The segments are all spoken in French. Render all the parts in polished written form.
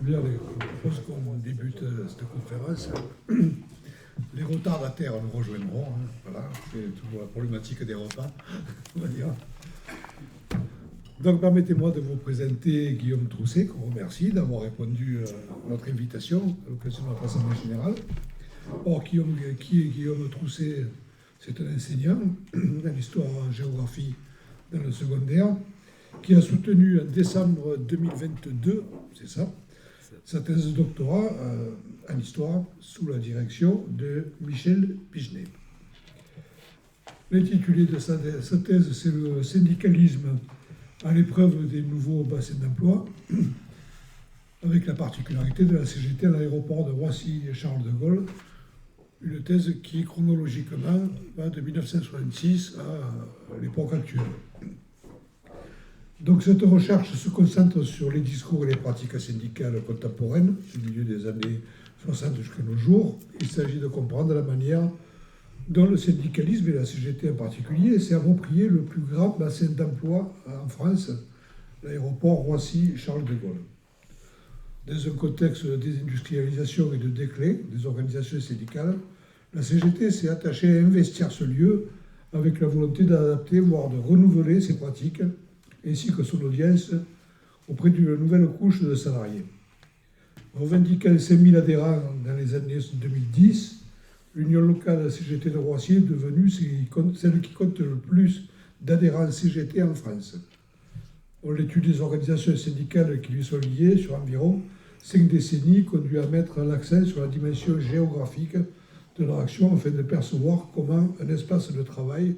Bien, lorsqu'on débute cette conférence, les retardataires nous rejoindront. Voilà, c'est toujours la problématique des repas, on va dire. Donc, permettez-moi de vous présenter Guillaume Trousset, qu'on remercie d'avoir répondu à notre invitation à l'occasion de notre assemblée générale. Or, qui est Guillaume Trousset? C'est un enseignant en histoire et en géographie dans le secondaire, qui a soutenu en décembre 2022, c'est ça, sa thèse de doctorat en histoire sous la direction de Michel Pichenet. L'intitulé de sa thèse, c'est le syndicalisme à l'épreuve des nouveaux bassins d'emploi, avec la particularité de la CGT à l'aéroport de Roissy-Charles de Gaulle, une thèse qui chronologiquement va de 1966 à l'époque actuelle. Donc cette recherche se concentre sur les discours et les pratiques syndicales contemporaines du milieu des années 60 jusqu'à nos jours. Il s'agit de comprendre la manière dont le syndicalisme, et la CGT en particulier, s'est approprié le plus grand bassin d'emploi en France, l'aéroport Roissy-Charles de Gaulle. Dans un contexte de désindustrialisation et de déclin des organisations syndicales, la CGT s'est attachée à investir ce lieu avec la volonté d'adapter, voire de renouveler ses pratiques, ainsi que son audience auprès d'une nouvelle couche de salariés. Revendiquant 5000 adhérents dans les années 2010, l'Union locale CGT de Roissy est devenue celle qui compte le plus d'adhérents CGT en France. L'étude des organisations syndicales qui lui sont liées sur environ 5 décennies conduit à mettre l'accent sur la dimension géographique de leur action afin de percevoir comment un espace de travail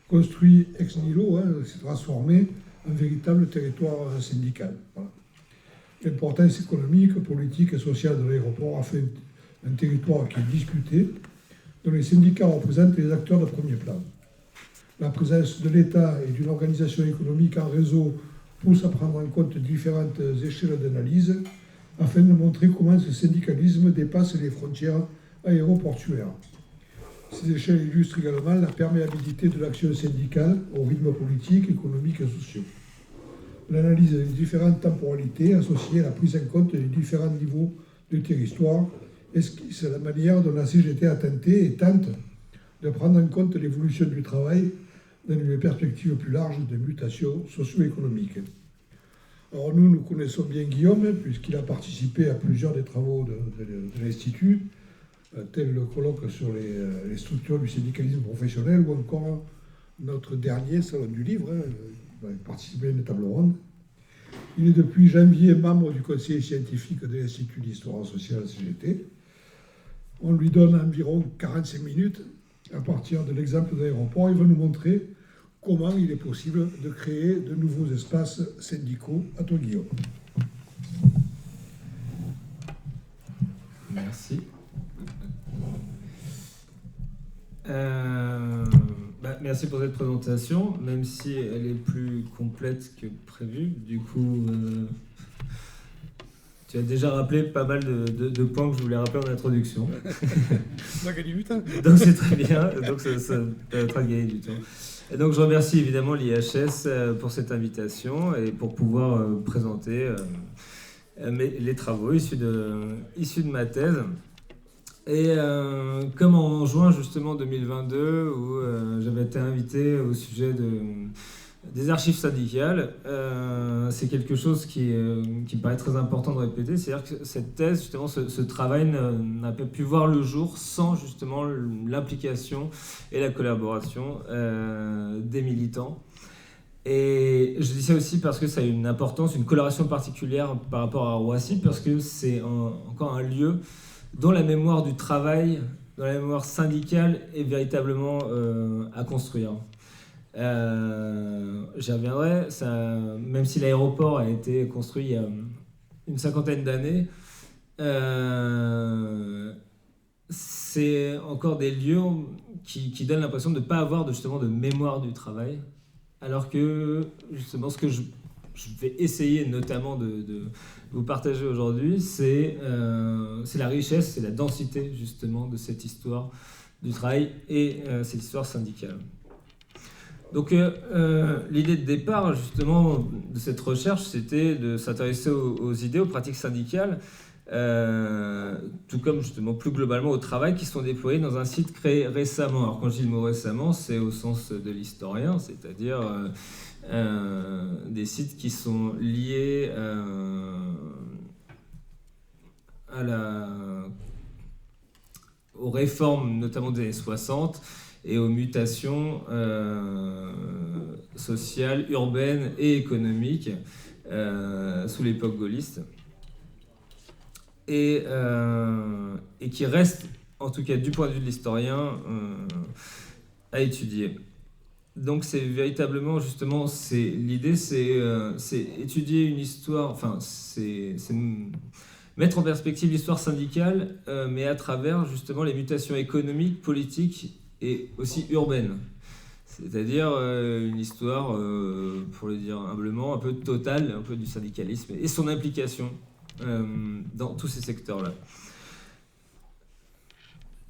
construit ex nihilo s'est transformé en véritable territoire syndical. Voilà. L'importance économique, politique et sociale de l'aéroport a fait un territoire qui est discuté, dont les syndicats représentent les acteurs de premier plan. La présence de l'État et d'une organisation économique en réseau pousse à prendre en compte différentes échelles d'analyse afin de montrer comment ce syndicalisme dépasse les frontières aéroportuaires. Ces échelles illustrent également la perméabilité de l'action syndicale aux rythmes politiques, économiques et sociaux. L'analyse des différentes temporalités associées à la prise en compte des différents niveaux de territoire esquisse la manière dont la CGT a tenté et tente de prendre en compte l'évolution du travail dans une perspective plus large de mutation socio-économique. Alors nous connaissons bien Guillaume, puisqu'il a participé à plusieurs des travaux de l'Institut, tel le colloque sur les structures du syndicalisme professionnel, ou encore notre dernier salon du livre, il a participé à une table ronde. Il est depuis janvier membre du conseil scientifique de l'Institut d'histoire sociale CGT. On lui donne environ 45 minutes à partir de l'exemple de l'aéroport. Il va nous montrer comment il est possible de créer de nouveaux espaces syndicaux. À toi, Guillaume. Merci. Merci pour cette présentation, même si elle est plus complète que prévu. Du coup, tu as déjà rappelé pas mal de points que je voulais rappeler en introduction. On a gagné du temps. Donc c'est très bien, donc ça permettra de gagner du temps. Et donc je remercie évidemment l'IHS pour cette invitation et pour pouvoir présenter les travaux issus de ma thèse. Et comme en juin justement 2022, où j'avais été invité au sujet des archives syndicales, c'est quelque chose qui me paraît très important de répéter, c'est-à-dire que cette thèse, justement, ce travail n'a pas pu voir le jour sans justement l'implication et la collaboration des militants. Et je dis ça aussi parce que ça a une importance, une coloration particulière par rapport à Roissy, parce que c'est encore un lieu dont la mémoire du travail, dont la mémoire syndicale est véritablement à construire. J'y reviendrai, même si l'aéroport a été construit il y a une cinquantaine d'années, c'est encore des lieux qui donnent l'impression de ne pas avoir justement de mémoire du travail, alors que justement ce que je vais essayer notamment de vous partager aujourd'hui, c'est la richesse, c'est la densité justement de cette histoire du travail et cette histoire syndicale. Donc l'idée de départ justement de cette recherche, c'était de s'intéresser aux idées, aux pratiques syndicales, tout comme justement plus globalement au travail qui sont déployés dans un site créé récemment. Alors quand je dis le mot récemment, c'est au sens de l'historien, c'est-à-dire des sites qui sont liés aux réformes notamment des années 60 et aux mutations sociales, urbaines et économiques sous l'époque gaulliste. Et qui reste, en tout cas du point de vue de l'historien, à étudier. Donc c'est véritablement, justement, l'idée, c'est étudier une histoire, enfin, c'est mettre en perspective l'histoire syndicale, mais à travers, justement, les mutations économiques, politiques et aussi urbaines. C'est-à-dire une histoire, pour le dire humblement, un peu totale, un peu du syndicalisme et son implication dans tous ces secteurs-là.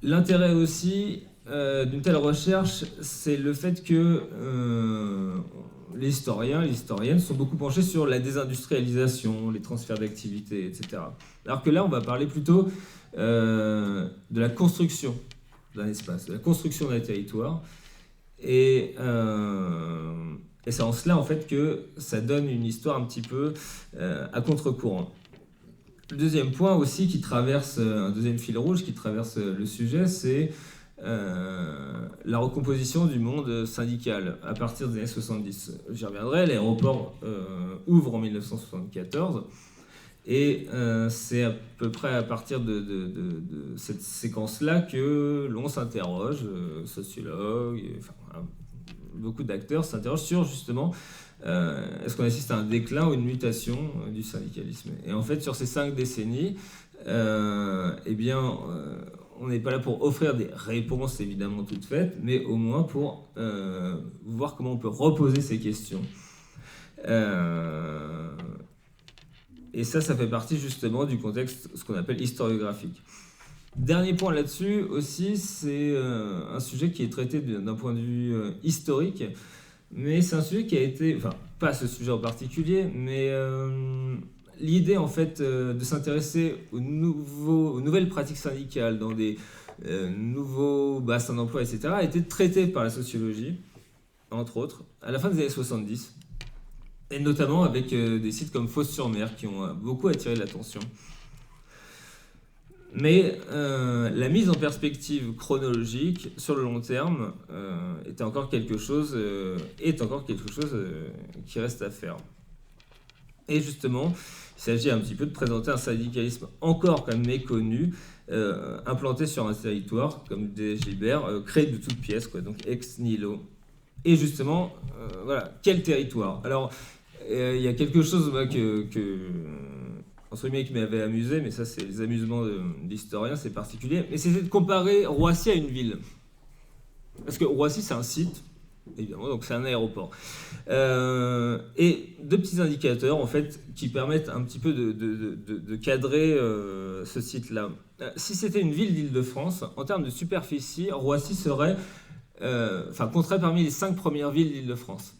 L'intérêt aussi d'une telle recherche, c'est le fait que les historiens, les historiennes sont beaucoup penchés sur la désindustrialisation, les transferts d'activités, etc. Alors que là, on va parler plutôt de la construction d'un espace, de la construction d'un territoire. Et c'est en cela, en fait, que ça donne une histoire un petit peu à contre-courant. Le deuxième point aussi qui traverse, un deuxième fil rouge qui traverse le sujet, c'est la recomposition du monde syndical à partir des années 70. J'y reviendrai, l'aéroport ouvre en 1974 et c'est à peu près à partir de cette séquence-là que l'on s'interroge, sociologues, enfin, voilà, beaucoup d'acteurs s'interrogent sur justement est-ce qu'on assiste à un déclin ou une mutation du syndicalisme. Et en fait, sur ces 5 décennies, eh bien, on n'est pas là pour offrir des réponses évidemment toutes faites, mais au moins pour voir comment on peut reposer ces questions. Et ça fait partie justement du contexte, ce qu'on appelle historiographique. Dernier point là-dessus aussi, c'est un sujet qui est traité d'un point de vue historique, mais c'est un sujet qui a été, enfin pas ce sujet en particulier, mais l'idée en fait de s'intéresser aux nouvelles pratiques syndicales dans des nouveaux bassins d'emploi, etc., a été traitée par la sociologie, entre autres, à la fin des années 70, et notamment avec des sites comme Fos-sur-Mer qui ont beaucoup attiré l'attention. Mais la mise en perspective chronologique sur le long terme est encore quelque chose qui reste à faire. Et justement, il s'agit un petit peu de présenter un syndicalisme encore quand même méconnu, implanté sur un territoire, comme disait Gilbert, créé de toutes pièces, quoi, donc ex nihilo. Et justement, voilà, quel territoire ? Alors, il y a quelque chose entre guillemets, qui m'avait amusé, mais ça c'est les amusements d'historiens, c'est particulier, mais c'était de comparer Roissy à une ville. Parce que Roissy c'est un site, évidemment, donc c'est un aéroport. Et 2 petits indicateurs en fait qui permettent un petit peu de cadrer ce site-là. Si c'était une ville d'Île-de-France, en termes de superficie, Roissy serait, compterait parmi les 5 premières villes d'Île-de-France.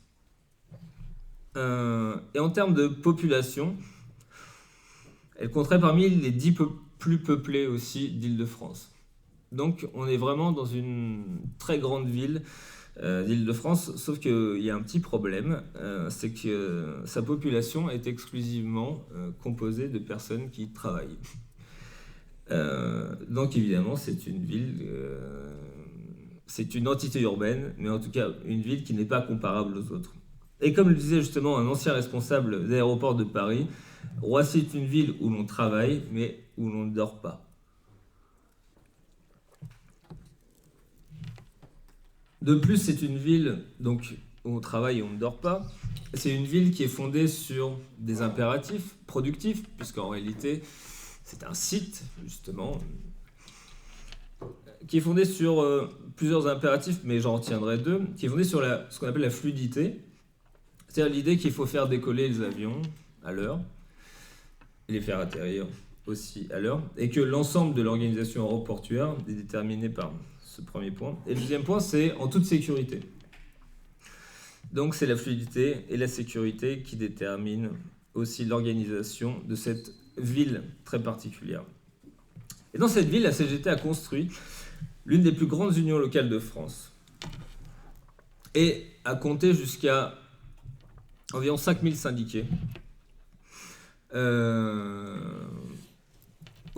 Et en termes de population, elle compterait parmi les 10 plus peuplées aussi d'Île-de-France. Donc on est vraiment dans une très grande ville d'Île-de-France, sauf qu'il y a un petit problème, c'est que sa population est exclusivement composée de personnes qui travaillent. Donc évidemment c'est une ville, c'est une entité urbaine, mais en tout cas une ville qui n'est pas comparable aux autres. Et comme le disait justement un ancien responsable d'aéroport de Paris, Roissy est une ville où l'on travaille, mais où l'on ne dort pas. De plus, c'est une ville donc, où on travaille et on ne dort pas. C'est une ville qui est fondée sur des impératifs productifs, puisqu'en réalité, c'est un site, justement, qui est fondé sur plusieurs impératifs, mais j'en retiendrai 2, qui est fondé sur ce qu'on appelle la fluidité, c'est-à-dire l'idée qu'il faut faire décoller les avions à l'heure, et les faire atterrir aussi à l'heure, et que l'ensemble de l'organisation aéroportuaire est déterminé par ce premier point. Et le deuxième point, c'est en toute sécurité. Donc c'est la fluidité et la sécurité qui déterminent aussi l'organisation de cette ville très particulière. Et dans cette ville, la CGT a construit l'une des plus grandes unions locales de France et a compté jusqu'à environ 5000 syndiqués au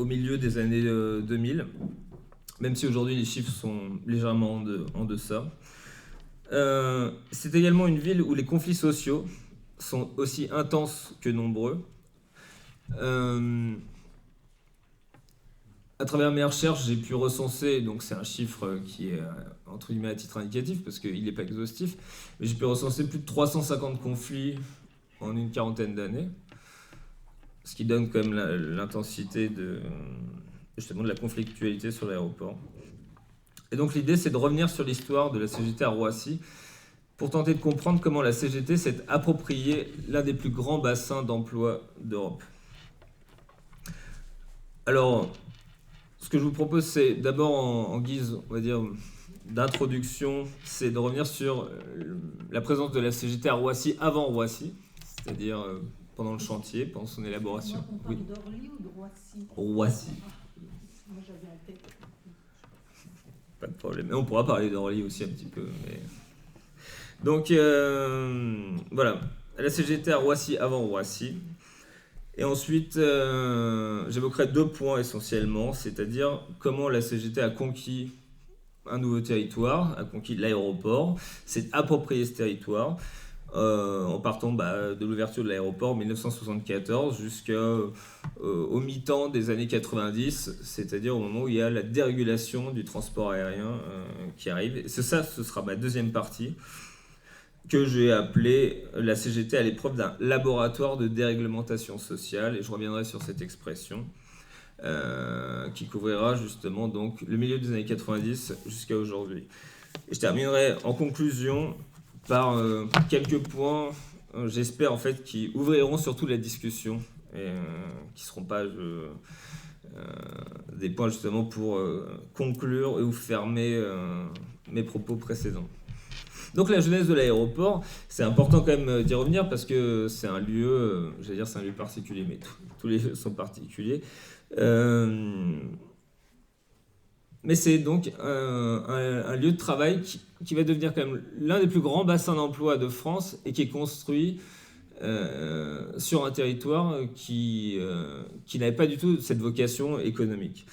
milieu des années 2000, même si aujourd'hui les chiffres sont légèrement en deçà. C'est également une ville où les conflits sociaux sont aussi intenses que nombreux. À travers mes recherches, j'ai pu recenser, donc c'est un chiffre qui est entre guillemets à titre indicatif parce qu'il n'est pas exhaustif, mais j'ai pu recenser plus de 350 conflits en une quarantaine d'années, ce qui donne quand même l'intensité justement de la conflictualité sur l'aéroport. Et donc l'idée, c'est de revenir sur l'histoire de la CGT à Roissy pour tenter de comprendre comment la CGT s'est approprié l'un des plus grands bassins d'emploi d'Europe. Alors, ce que je vous propose, c'est d'abord en guise, on va dire, d'introduction, c'est de revenir sur la présence de la CGT à Roissy avant Roissy, c'est-à-dire pendant le chantier, pendant son élaboration. On parle d'Orly ou de Roissy ? Roissy. Moi j'avais en tête. Pas de problème. Mais on pourra parler d'Orly aussi un petit peu. Mais... Donc, voilà. La CGT à Roissy avant Roissy. Et ensuite, j'évoquerai 2 points essentiellement, c'est-à-dire comment la CGT a conquis un nouveau territoire, a conquis l'aéroport, s'est approprié ce territoire, en partant de l'ouverture de l'aéroport en 1974 jusqu'au mi-temps des années 90, c'est-à-dire au moment où il y a la dérégulation du transport aérien qui arrive. Et ce sera ma deuxième partie, que j'ai appelé la CGT à l'épreuve d'un laboratoire de déréglementation sociale, et je reviendrai sur cette expression, qui couvrira justement donc le milieu des années 90 jusqu'à aujourd'hui. Et je terminerai en conclusion par quelques points, j'espère en fait, qui ouvriront surtout la discussion, et qui ne seront pas des points justement pour conclure ou fermer mes propos précédents. Donc la jeunesse de l'aéroport, c'est important quand même d'y revenir parce que c'est un lieu, c'est un lieu particulier, mais tous les lieux sont particuliers. Mais c'est donc un lieu de travail qui va devenir quand même l'un des plus grands bassins d'emploi de France et qui est construit sur un territoire qui n'avait pas du tout cette vocation économique.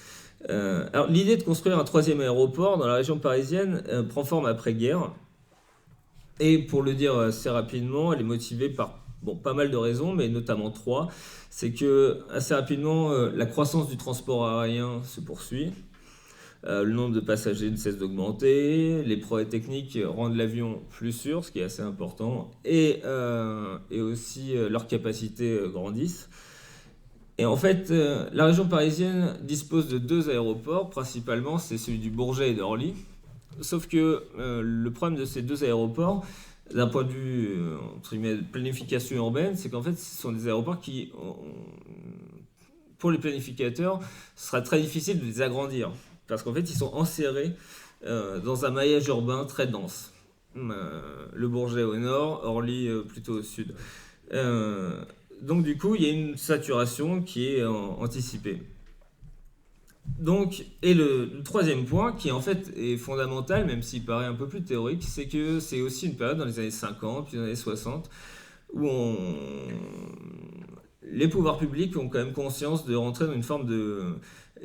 Alors l'idée de construire un 3e aéroport dans la région parisienne prend forme après-guerre. Et pour le dire assez rapidement, elle est motivée par pas mal de raisons, mais notamment 3. C'est que assez rapidement, la croissance du transport aérien se poursuit. Le nombre de passagers ne cesse d'augmenter. Les progrès techniques rendent l'avion plus sûr, ce qui est assez important. Et aussi, leurs capacités grandissent. Et en fait, la région parisienne dispose de 2 aéroports. Principalement, c'est celui du Bourget et d'Orly. Sauf que le problème de ces 2 aéroports, d'un point de vue entre guillemets, de planification urbaine, c'est qu'en fait, ce sont des aéroports qui, pour les planificateurs, ce sera très difficile de les agrandir. Parce qu'en fait, ils sont enserrés dans un maillage urbain très dense. Le Bourget au nord, Orly plutôt au sud. Donc du coup, il y a une saturation qui est anticipée. Donc, et le 3e point, qui en fait est fondamental, même s'il paraît un peu plus théorique, c'est que c'est aussi une période dans les années 50, puis dans les années 60, où les pouvoirs publics ont quand même conscience de rentrer dans une forme de...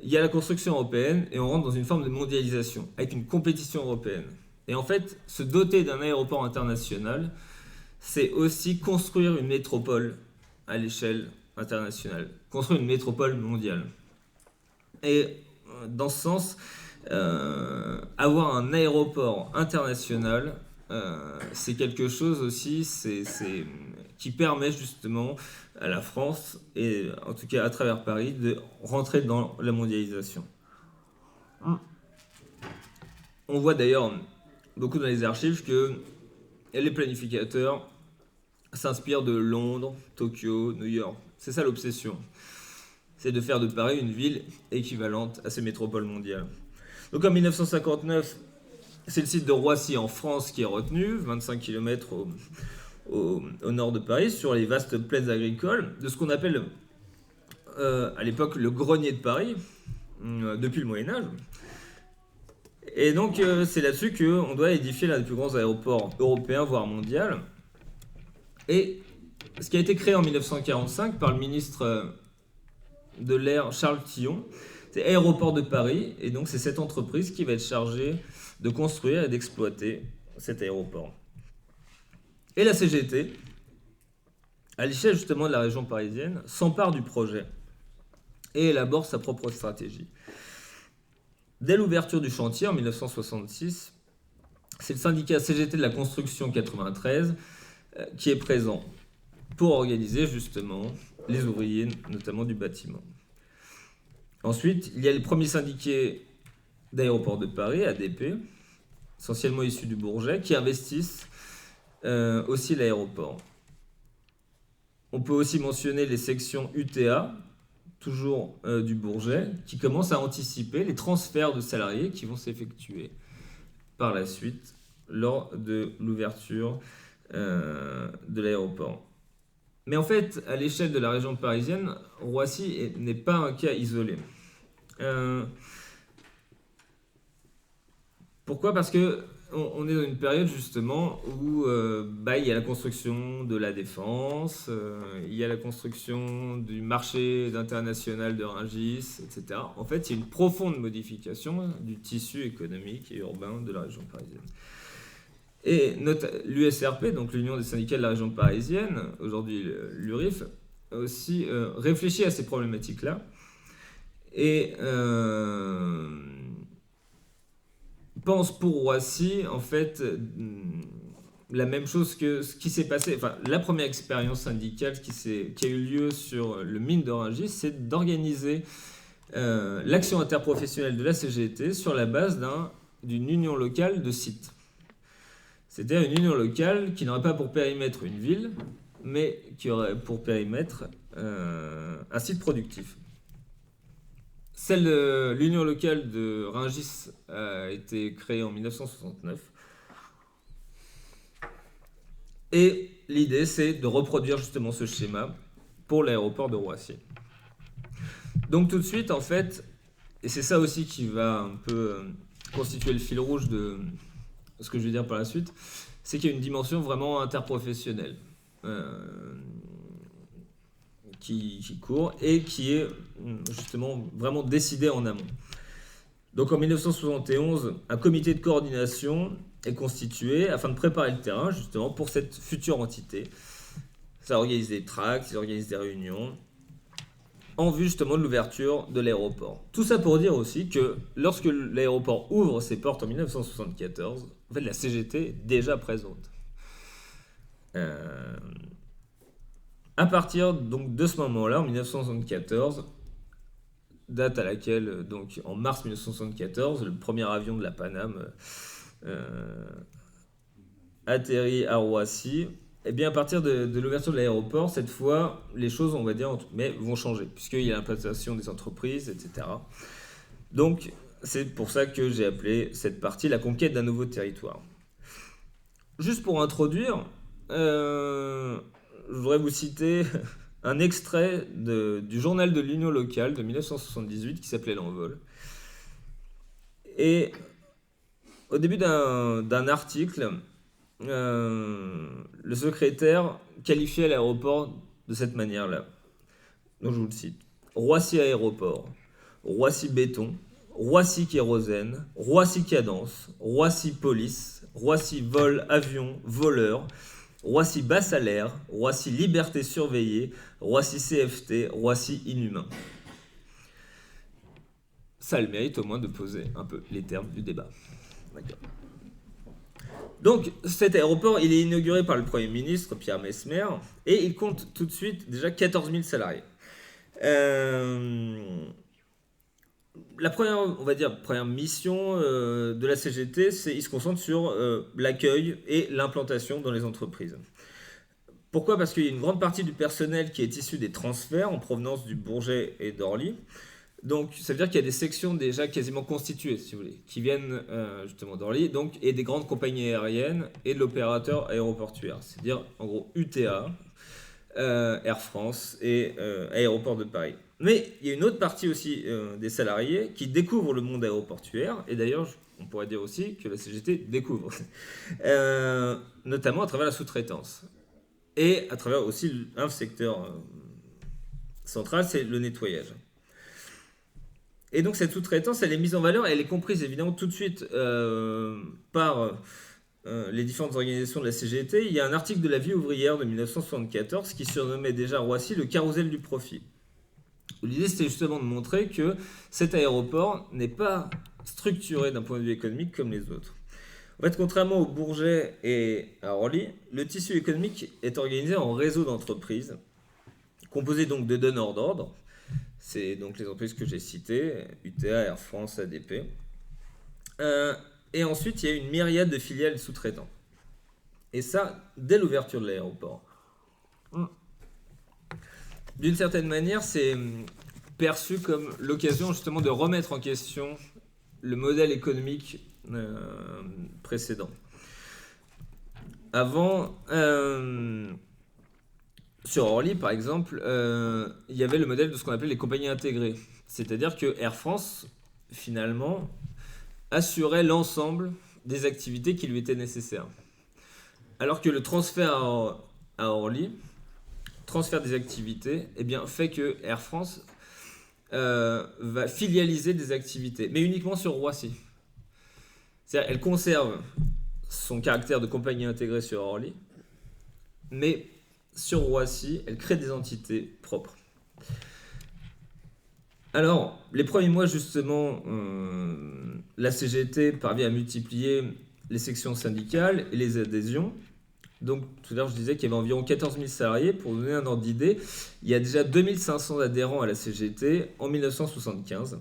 Il y a la construction européenne et on rentre dans une forme de mondialisation, avec une compétition européenne. Et en fait, se doter d'un aéroport international, c'est aussi construire une métropole à l'échelle internationale, construire une métropole mondiale. Et dans ce sens, avoir un aéroport international, c'est quelque chose aussi qui permet justement à la France, et en tout cas à travers Paris, de rentrer dans la mondialisation. On voit d'ailleurs beaucoup dans les archives que les planificateurs s'inspirent de Londres, Tokyo, New York. C'est ça l'obsession. C'est de faire de Paris une ville équivalente à ces métropoles mondiales. Donc en 1959, C'est le site de Roissy en France qui est retenu, 25 km au nord de Paris, sur les vastes plaines agricoles, de ce qu'on appelle à l'époque le grenier de Paris, depuis le Moyen-Âge. Et donc c'est là-dessus qu'on doit édifier l'un des plus grands aéroports européens, voire mondial. Et ce qui a été créé en 1945 par le ministre de l'Air Charles Tillon, c'est Aéroports de Paris, et donc c'est cette entreprise qui va être chargée de construire et d'exploiter cet aéroport. Et la CGT, à l'échelle justement de la région parisienne, s'empare du projet et élabore sa propre stratégie. Dès l'ouverture du chantier en 1966, c'est le syndicat CGT de la construction 93 qui est présent pour organiser justement les ouvriers, notamment du bâtiment. Ensuite, il y a les premiers syndiqués d'Aéroports de Paris, ADP, essentiellement issus du Bourget, qui investissent aussi l'aéroport. On peut aussi mentionner les sections UTA, toujours du Bourget, qui commencent à anticiper les transferts de salariés qui vont s'effectuer par la suite lors de l'ouverture de l'aéroport. Mais en fait, à l'échelle de la région parisienne, Roissy n'est pas un cas isolé. Pourquoi ? Parce que on est dans une période justement où il y a la construction de la Défense, il y a la construction du marché international de Rungis, etc. En fait, il y a une profonde modification du tissu économique et urbain de la région parisienne. Et l'USRP, donc l'Union des syndicats de la région parisienne, aujourd'hui l'URIF, a aussi réfléchi à ces problématiques-là et pense pour Roissy, en fait, la même chose que ce qui s'est passé. Enfin, la première expérience syndicale qui a eu lieu sur le mine de Rungis, c'est d'organiser l'action interprofessionnelle de la CGT sur la base d'une union locale de sites. C'est-à-dire une union locale qui n'aurait pas pour périmètre une ville, mais qui aurait pour périmètre un site productif. Celle de l'union locale de Rungis a été créée en 1969. Et l'idée, c'est de reproduire justement ce schéma pour l'aéroport de Roissy. Donc tout de suite, en fait, et c'est ça aussi qui va un peu constituer le fil rouge de ce que je vais dire par la suite, c'est qu'il y a une dimension vraiment interprofessionnelle qui court et qui est justement vraiment décidée en amont. Donc en 1971, un comité de coordination est constitué afin de préparer le terrain justement pour cette future entité. Ça organise des tracts, ça organise des réunions en vue justement de l'ouverture de l'aéroport. Tout ça pour dire aussi que lorsque l'aéroport ouvre ses portes en 1974, en fait la CGT est déjà présente. À partir donc de ce moment-là, en 1974, date à laquelle, donc en mars 1974, le premier avion de la Paname atterrit à Roissy, et bien à partir de l'ouverture de l'aéroport, cette fois, les choses, on va dire, vont changer, puisqu'il y a l'implantation des entreprises, etc. Donc, c'est pour ça que j'ai appelé cette partie la conquête d'un nouveau territoire. Juste pour introduire, je voudrais vous citer un extrait du journal de l'Union locale de 1978 qui s'appelait L'Envol. Et au début d'un article, le secrétaire qualifiait l'aéroport de cette manière-là. Donc je vous le cite. Roissy Aéroport, Roissy Béton, Roissy Kérosène, Roissy Cadence, Roissy Police, Roissy Vol Avion Voleur, Roissy Bas Salaire, Roissy Liberté Surveillée, Roissy CFT, Roissy Inhumain. Ça a le mérite au moins de poser un peu les termes du débat. D'accord. Donc cet aéroport, il est inauguré par le Premier ministre Pierre Messmer et il compte tout de suite déjà 14 000 salariés. La première mission de la CGT, il se concentre sur l'accueil et l'implantation dans les entreprises. Pourquoi ? Parce qu'il y a une grande partie du personnel qui est issu des transferts en provenance du Bourget et d'Orly, Donc, ça veut dire qu'il y a des sections déjà quasiment constituées, si vous voulez, qui viennent justement d'Orly, donc, et des grandes compagnies aériennes et de l'opérateur aéroportuaire, c'est-à-dire en gros UTA, Air France et Aéroports de Paris. Mais il y a une autre partie aussi des salariés qui découvrent le monde aéroportuaire, et d'ailleurs, on pourrait dire aussi que la CGT découvre, notamment à travers la sous-traitance. Et à travers aussi un secteur central, c'est le nettoyage. Et donc cette sous-traitance, elle est mise en valeur et elle est comprise évidemment tout de suite par les différentes organisations de la CGT. Il y a un article de la Vie ouvrière de 1974 qui surnommait déjà à Roissy le carrousel du profit. L'idée, c'était justement de montrer que cet aéroport n'est pas structuré d'un point de vue économique comme les autres. En fait, contrairement au Bourget et à Orly, le tissu économique est organisé en réseau d'entreprises, composé donc de donneurs d'ordre. C'est donc les entreprises que j'ai citées, UTA, Air France, ADP. Et ensuite, il y a une myriade de filiales sous-traitants. Et ça, dès l'ouverture de l'aéroport. D'une certaine manière, c'est perçu comme l'occasion justement de remettre en question le modèle économique précédent. Avant, sur Orly, par exemple, il y avait le modèle de ce qu'on appelait les compagnies intégrées. C'est-à-dire que Air France, finalement, assurait l'ensemble des activités qui lui étaient nécessaires. Alors que le transfert à Orly, transfert des activités, eh bien, fait que Air France va filialiser des activités, mais uniquement sur Roissy. C'est-à-dire elle conserve son caractère de compagnie intégrée sur Orly, mais sur Roissy, elle crée des entités propres. Alors, les premiers mois, justement, la CGT parvient à multiplier les sections syndicales et les adhésions. Donc, tout à l'heure, je disais qu'il y avait environ 14 000 salariés. Pour vous donner un ordre d'idée, il y a déjà 2500 adhérents à la CGT en 1975.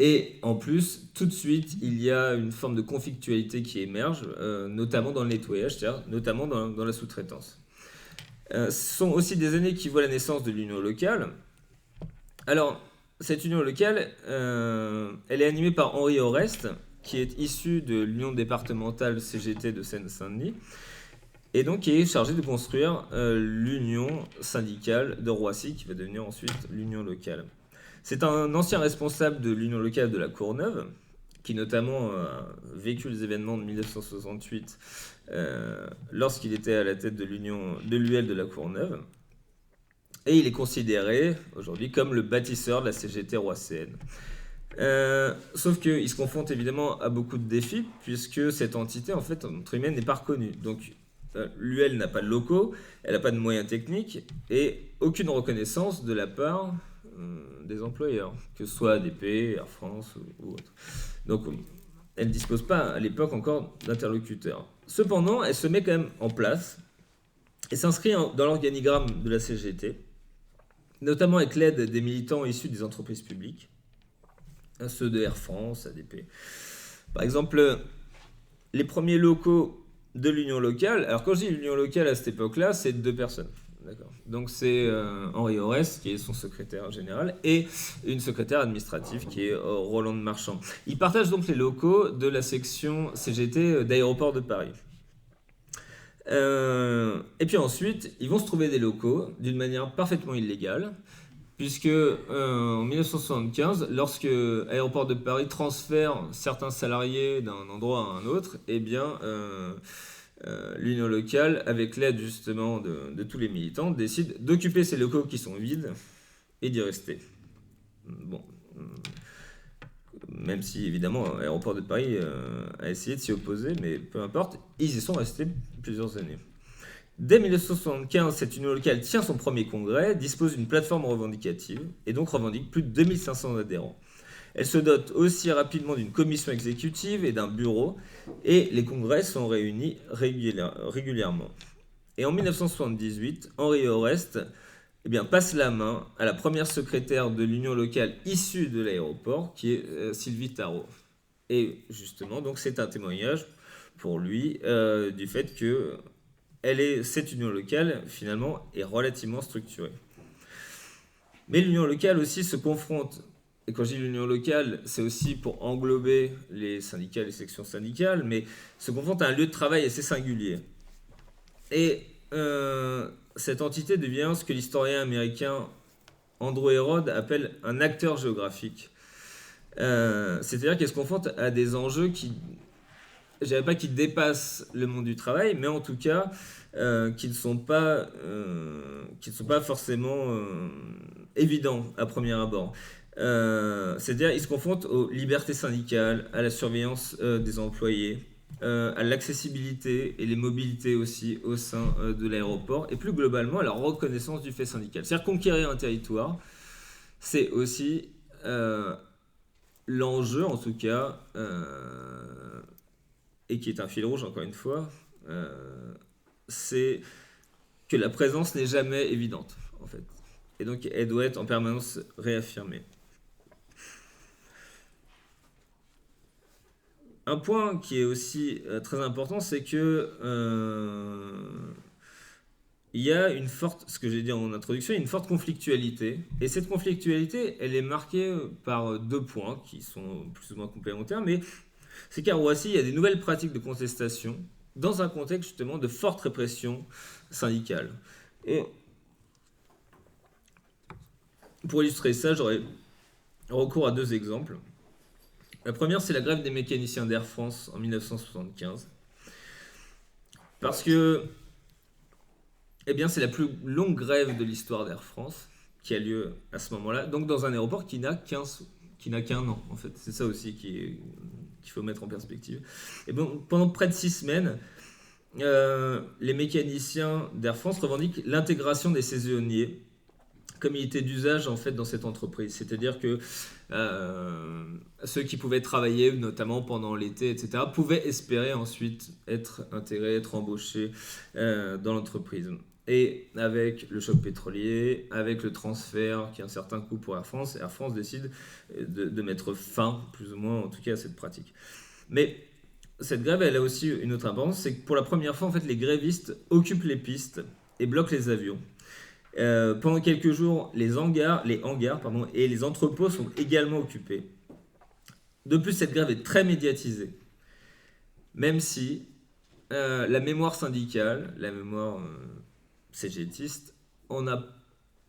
Et en plus, tout de suite, il y a une forme de conflictualité qui émerge, notamment dans le nettoyage, c'est-à-dire notamment dans la sous-traitance. Ce sont aussi des années qui voient la naissance de l'union locale. Alors, cette union locale, elle est animée par Henri Oreste, qui est issu de l'union départementale CGT de Seine-Saint-Denis, et donc qui est chargé de construire l'union syndicale de Roissy, qui va devenir ensuite l'union locale. C'est un ancien responsable de l'union locale de la Courneuve, qui notamment a vécu les événements de 1968 lorsqu'il était à la tête de l'UL de la Courneuve. Et il est considéré aujourd'hui comme le bâtisseur de la CGT roisséenne. Sauf qu'il se confronte évidemment à beaucoup de défis, puisque cette entité, en fait, entre guillemets, n'est pas reconnue. Donc, l'UL n'a pas de locaux, elle n'a pas de moyens techniques, et aucune reconnaissance de la part des employeurs, que ce soit ADP, Air France ou autre. Donc, elle ne dispose pas à l'époque encore d'interlocuteurs. Cependant, elle se met quand même en place et s'inscrit dans l'organigramme de la CGT, notamment avec l'aide des militants issus des entreprises publiques, ceux de Air France, ADP. Par exemple, les premiers locaux de l'union locale, alors quand je dis l'union locale à cette époque-là, c'est 2 personnes. D'accord. Donc c'est Henri Oreste, qui est son secrétaire général, et une secrétaire administrative qui est Rolande Marchand. Ils partagent donc les locaux de la section CGT d'Aéroports de Paris. Et puis ensuite, ils vont se trouver des locaux d'une manière parfaitement illégale, puisque en 1975, lorsque Aéroports de Paris transfère certains salariés d'un endroit à un autre, eh bien, l'union locale, avec l'aide justement de tous les militants, décide d'occuper ces locaux qui sont vides et d'y rester. Bon, même si évidemment Aéroports de Paris a essayé de s'y opposer, mais peu importe, ils y sont restés plusieurs années. Dès 1975, cette union locale tient son premier congrès, dispose d'une plateforme revendicative et donc revendique plus de 2500 adhérents. Elle se dote aussi rapidement d'une commission exécutive et d'un bureau, et les congrès sont réunis régulièrement. Et en 1978, Henri Oreste passe la main à la première secrétaire de l'union locale issue de l'aéroport, qui est Sylvie Tarot. Et justement, donc c'est un témoignage pour lui du fait que cette union locale, finalement, est relativement structurée. Mais l'union locale aussi se confronte, et quand je dis l'union locale, c'est aussi pour englober les syndicats, les sections syndicales, mais se confronte à un lieu de travail assez singulier. Et cette entité devient ce que l'historien américain Andrew Herod appelle un acteur géographique. C'est-à-dire qu'elle se confronte à des enjeux qui, je dirais pas qui dépassent le monde du travail, mais en tout cas qui ne sont pas forcément évidents à premier abord. C'est-à-dire qu'ils se confrontent aux libertés syndicales, à la surveillance des employés, à l'accessibilité et les mobilités aussi au sein de l'aéroport, et plus globalement à la reconnaissance du fait syndical. C'est-à-dire conquérir un territoire, c'est aussi l'enjeu en tout cas, et qui est un fil rouge encore une fois, c'est que la présence n'est jamais évidente en fait. Et donc elle doit être en permanence réaffirmée. Un point qui est aussi très important, c'est que il y a une forte, ce que j'ai dit en introduction, une forte conflictualité. Et cette conflictualité, elle est marquée par deux points qui sont plus ou moins complémentaires, mais c'est qu'à Roissy, il y a des nouvelles pratiques de contestation dans un contexte justement de forte répression syndicale. Et pour illustrer ça, j'aurais recours à deux exemples. La première, c'est la grève des mécaniciens d'Air France en 1975. Parce que, eh bien, c'est la plus longue grève de l'histoire d'Air France qui a lieu à ce moment-là, donc dans un aéroport qui n'a qu'un an, en fait. C'est ça aussi qu'il faut mettre en perspective. Et bon, pendant près de 6 semaines, les mécaniciens d'Air France revendiquent l'intégration des saisonniers comme il était d'usage en fait dans cette entreprise. C'est-à-dire que ceux qui pouvaient travailler, notamment pendant l'été, etc., pouvaient espérer ensuite être intégrés, être embauchés dans l'entreprise. Et avec le choc pétrolier, avec le transfert qui a un certain coût pour Air France décide de mettre fin, plus ou moins en tout cas, à cette pratique. Mais cette grève, elle a aussi une autre importance, c'est que pour la première fois, en fait, les grévistes occupent les pistes et bloquent les avions. Pendant quelques jours, les hangars et les entrepôts sont également occupés. De plus, cette grève est très médiatisée, même si la mémoire syndicale, la mémoire CGTiste, on a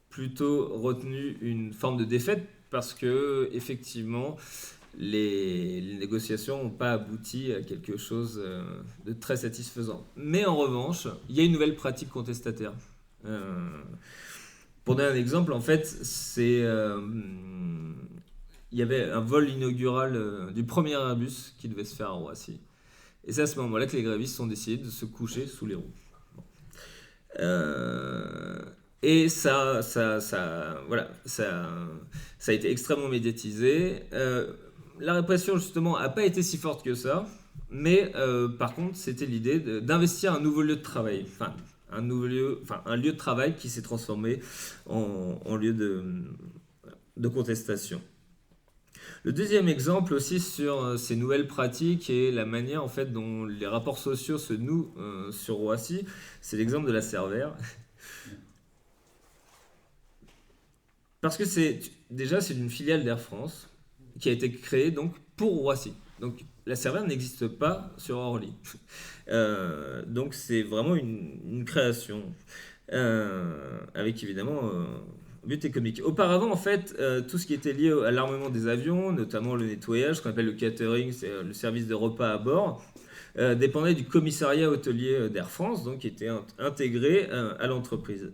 plutôt retenu une forme de défaite parce que effectivement, les négociations n'ont pas abouti à quelque chose de très satisfaisant. Mais en revanche, il y a une nouvelle pratique contestataire. Pour donner un exemple, en fait, il y avait un vol inaugural du premier Airbus qui devait se faire à Roissy. Et c'est à ce moment-là que les grévistes ont décidé de se coucher sous les roues. Et ça a été extrêmement médiatisé. La répression, justement, n'a pas été si forte que ça, mais par contre, c'était l'idée d'investir un nouveau lieu de travail. Un lieu de travail qui s'est transformé en lieu de contestation. Le deuxième exemple aussi sur ces nouvelles pratiques et la manière en fait dont les rapports sociaux se nouent sur Roissy, c'est l'exemple de la Servair. Parce que c'est une filiale d'Air France qui a été créée donc pour Roissy. Donc la Servair n'existe pas sur Orly. Donc c'est vraiment une création avec évidemment but économique. Auparavant en fait tout ce qui était lié à l'armement des avions, notamment le nettoyage, ce qu'on appelle le catering, c'est le service de repas à bord, dépendait du commissariat hôtelier d'Air France, donc qui était intégré à l'entreprise.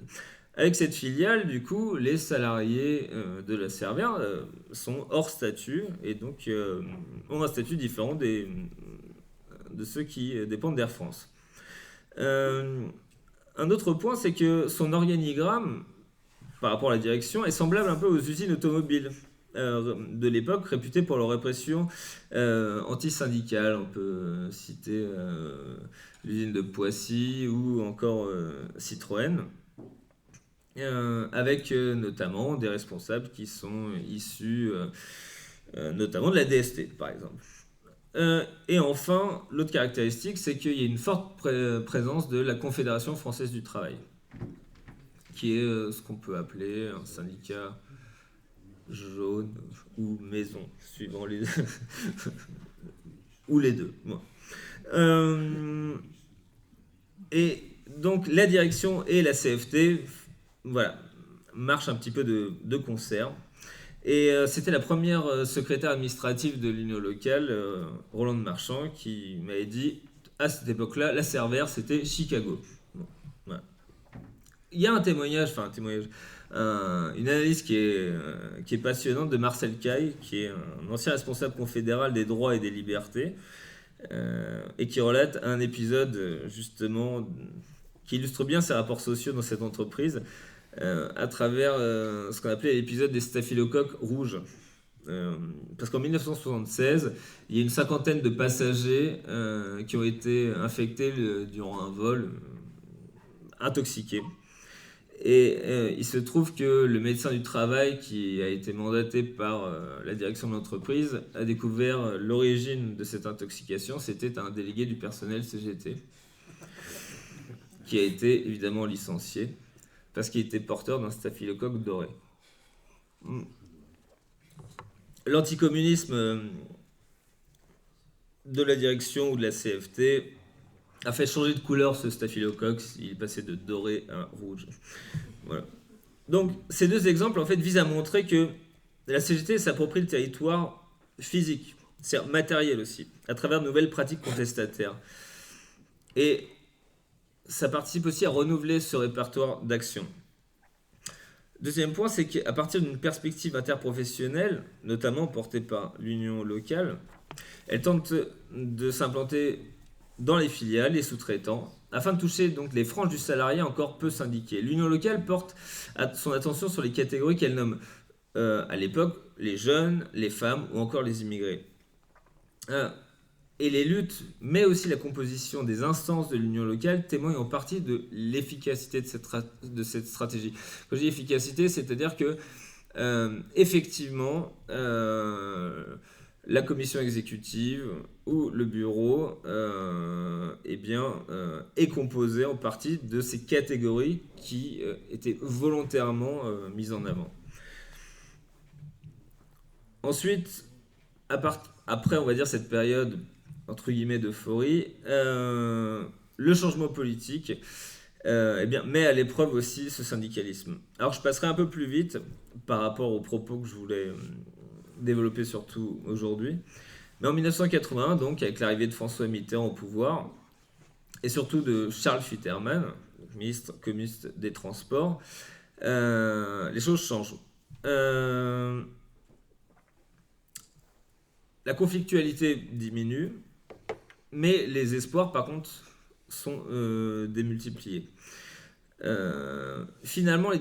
Avec cette filiale, du coup, les salariés de la Servair sont hors statut et donc ont un statut différent de ceux qui dépendent d'Air France. Un autre point, c'est que son organigramme, par rapport à la direction, est semblable un peu aux usines automobiles de l'époque, réputées pour leur répression anti-syndicale. On peut citer l'usine de Poissy ou encore Citroën. Avec notamment des responsables qui sont issus notamment de la DST, par exemple. Et enfin, l'autre caractéristique, c'est qu'il y a une forte présence de la Confédération française du travail, qui est ce qu'on peut appeler un syndicat jaune ou maison, suivant les ou les deux. Bon. Et donc la direction et la CFT, voilà, marchent un petit peu de concert. Et c'était la première secrétaire administrative de l'Union locale, Rolande Marchand, qui m'avait dit, à cette époque-là, la Cervère, c'était Chicago. Bon, voilà. Il y a un témoignage, une analyse qui est passionnante de Marcel Caille, qui est un ancien responsable confédéral des droits et des libertés, et qui relate un épisode, justement, qui illustre bien ces rapports sociaux dans cette entreprise, à travers ce qu'on appelait l'épisode des staphylocoques rouges. Parce qu'en 1976, il y a une cinquantaine de passagers qui ont été infectés durant un vol, intoxiqués. Et il se trouve que le médecin du travail qui a été mandaté par la direction de l'entreprise a découvert l'origine de cette intoxication. C'était un délégué du personnel CGT qui a été évidemment licencié parce qu'il était porteur d'un staphylocoque doré. L'anticommunisme de la direction ou de la CFT a fait changer de couleur ce staphylocoque, il est passé de doré à rouge. Voilà. Donc ces deux exemples en fait visent à montrer que la CGT s'approprie le territoire physique, c'est matériel aussi, à travers de nouvelles pratiques contestataires. Et ça participe aussi à renouveler ce répertoire d'action. Deuxième point, c'est qu'à partir d'une perspective interprofessionnelle, notamment portée par l'union locale, elle tente de s'implanter dans les filiales, les sous-traitants, afin de toucher donc les franges du salarié encore peu syndiquées. L'union locale porte son attention sur les catégories qu'elle nomme à l'époque les jeunes, les femmes ou encore les immigrés. Et les luttes, mais aussi la composition des instances de l'union locale témoignent en partie de l'efficacité de cette stratégie. Quand je dis efficacité, c'est-à-dire que effectivement, la commission exécutive ou le bureau est composé en partie de ces catégories qui étaient volontairement mises en avant. Ensuite, après, on va dire cette période entre guillemets d'euphorie, le changement politique met à l'épreuve aussi ce syndicalisme. Alors je passerai un peu plus vite par rapport aux propos que je voulais développer surtout aujourd'hui. Mais en 1981, donc, avec l'arrivée de François Mitterrand au pouvoir, et surtout de Charles Futterman, ministre communiste des Transports, les choses changent. La conflictualité diminue, mais les espoirs, par contre, sont démultipliés. Finalement,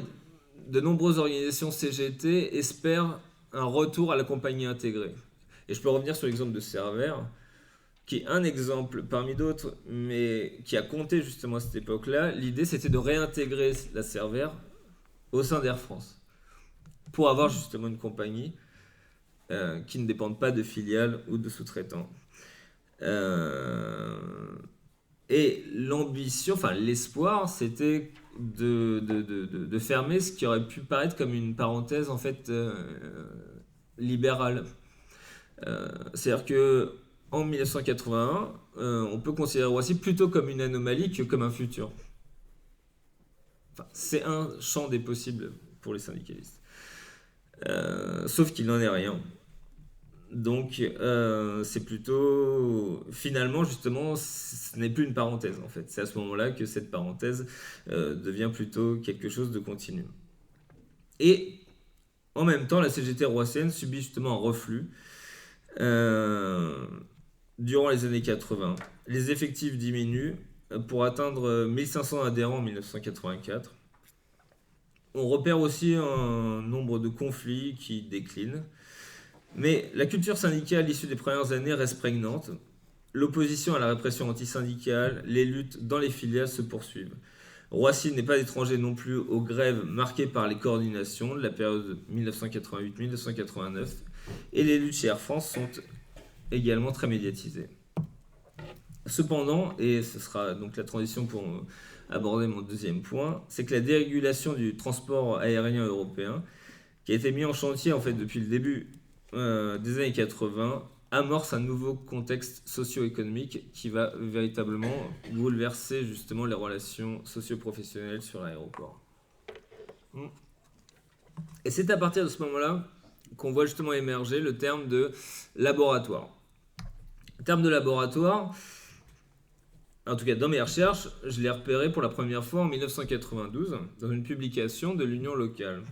de nombreuses organisations CGT espèrent un retour à la compagnie intégrée. Et je peux revenir sur l'exemple de Cervère, qui est un exemple parmi d'autres, mais qui a compté justement à cette époque-là. L'idée, c'était de réintégrer la Cervère au sein d'Air France, pour avoir justement une compagnie qui ne dépende pas de filiales ou de sous-traitants. Et l'ambition, enfin l'espoir, c'était de fermer ce qui aurait pu paraître comme une parenthèse en fait libérale. C'est-à-dire que en 1981, on peut considérer Roissy plutôt comme une anomalie que comme un futur. Enfin, c'est un champ des possibles pour les syndicalistes. Sauf qu'il n'en est rien. Donc c'est plutôt, finalement justement, ce n'est plus une parenthèse en fait. C'est à ce moment-là que cette parenthèse devient plutôt quelque chose de continu. Et en même temps, la CGT roissienne subit justement un reflux durant les années 80. Les effectifs diminuent pour atteindre 1500 adhérents en 1984. On repère aussi un nombre de conflits qui déclinent. Mais la culture syndicale issue des premières années reste prégnante. L'opposition à la répression antisyndicale, les luttes dans les filiales se poursuivent. Roissy n'est pas étranger non plus aux grèves marquées par les coordinations de la période 1988-1989 et les luttes chez Air France sont également très médiatisées. Cependant, et ce sera donc la transition pour aborder mon deuxième point, c'est que la dérégulation du transport aérien européen, qui a été mis en chantier en fait depuis le début des années 80, amorce un nouveau contexte socio-économique qui va véritablement bouleverser justement les relations socio-professionnelles sur l'aéroport. Et c'est à partir de ce moment-là qu'on voit justement émerger le terme de laboratoire. Le terme de laboratoire, en tout cas dans mes recherches, je l'ai repéré pour la première fois en 1992 dans une publication de l'Union locale.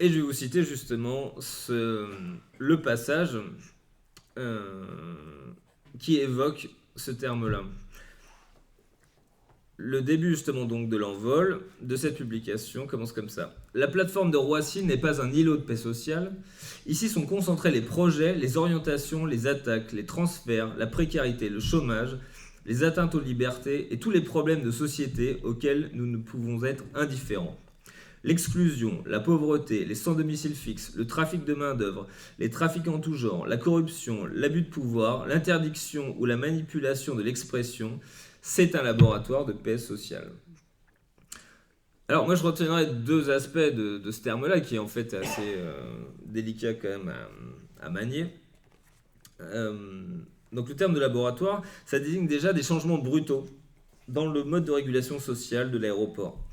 Et je vais vous citer justement le passage qui évoque ce terme-là. Le début justement donc de l'envol de cette publication commence comme ça. La plateforme de Roissy n'est pas un îlot de paix sociale. Ici sont concentrés les projets, les orientations, les attaques, les transferts, la précarité, le chômage, les atteintes aux libertés et tous les problèmes de société auxquels nous ne pouvons être indifférents. L'exclusion, la pauvreté, les sans domicile fixe, le trafic de main-d'œuvre, les trafics en tout genre, la corruption, l'abus de pouvoir, l'interdiction ou la manipulation de l'expression, c'est un laboratoire de paix sociale. Alors moi je retiendrai deux aspects de ce terme-là qui est en fait assez délicat quand même à manier. Donc le terme de laboratoire, ça désigne déjà des changements brutaux dans le mode de régulation sociale de l'aéroport,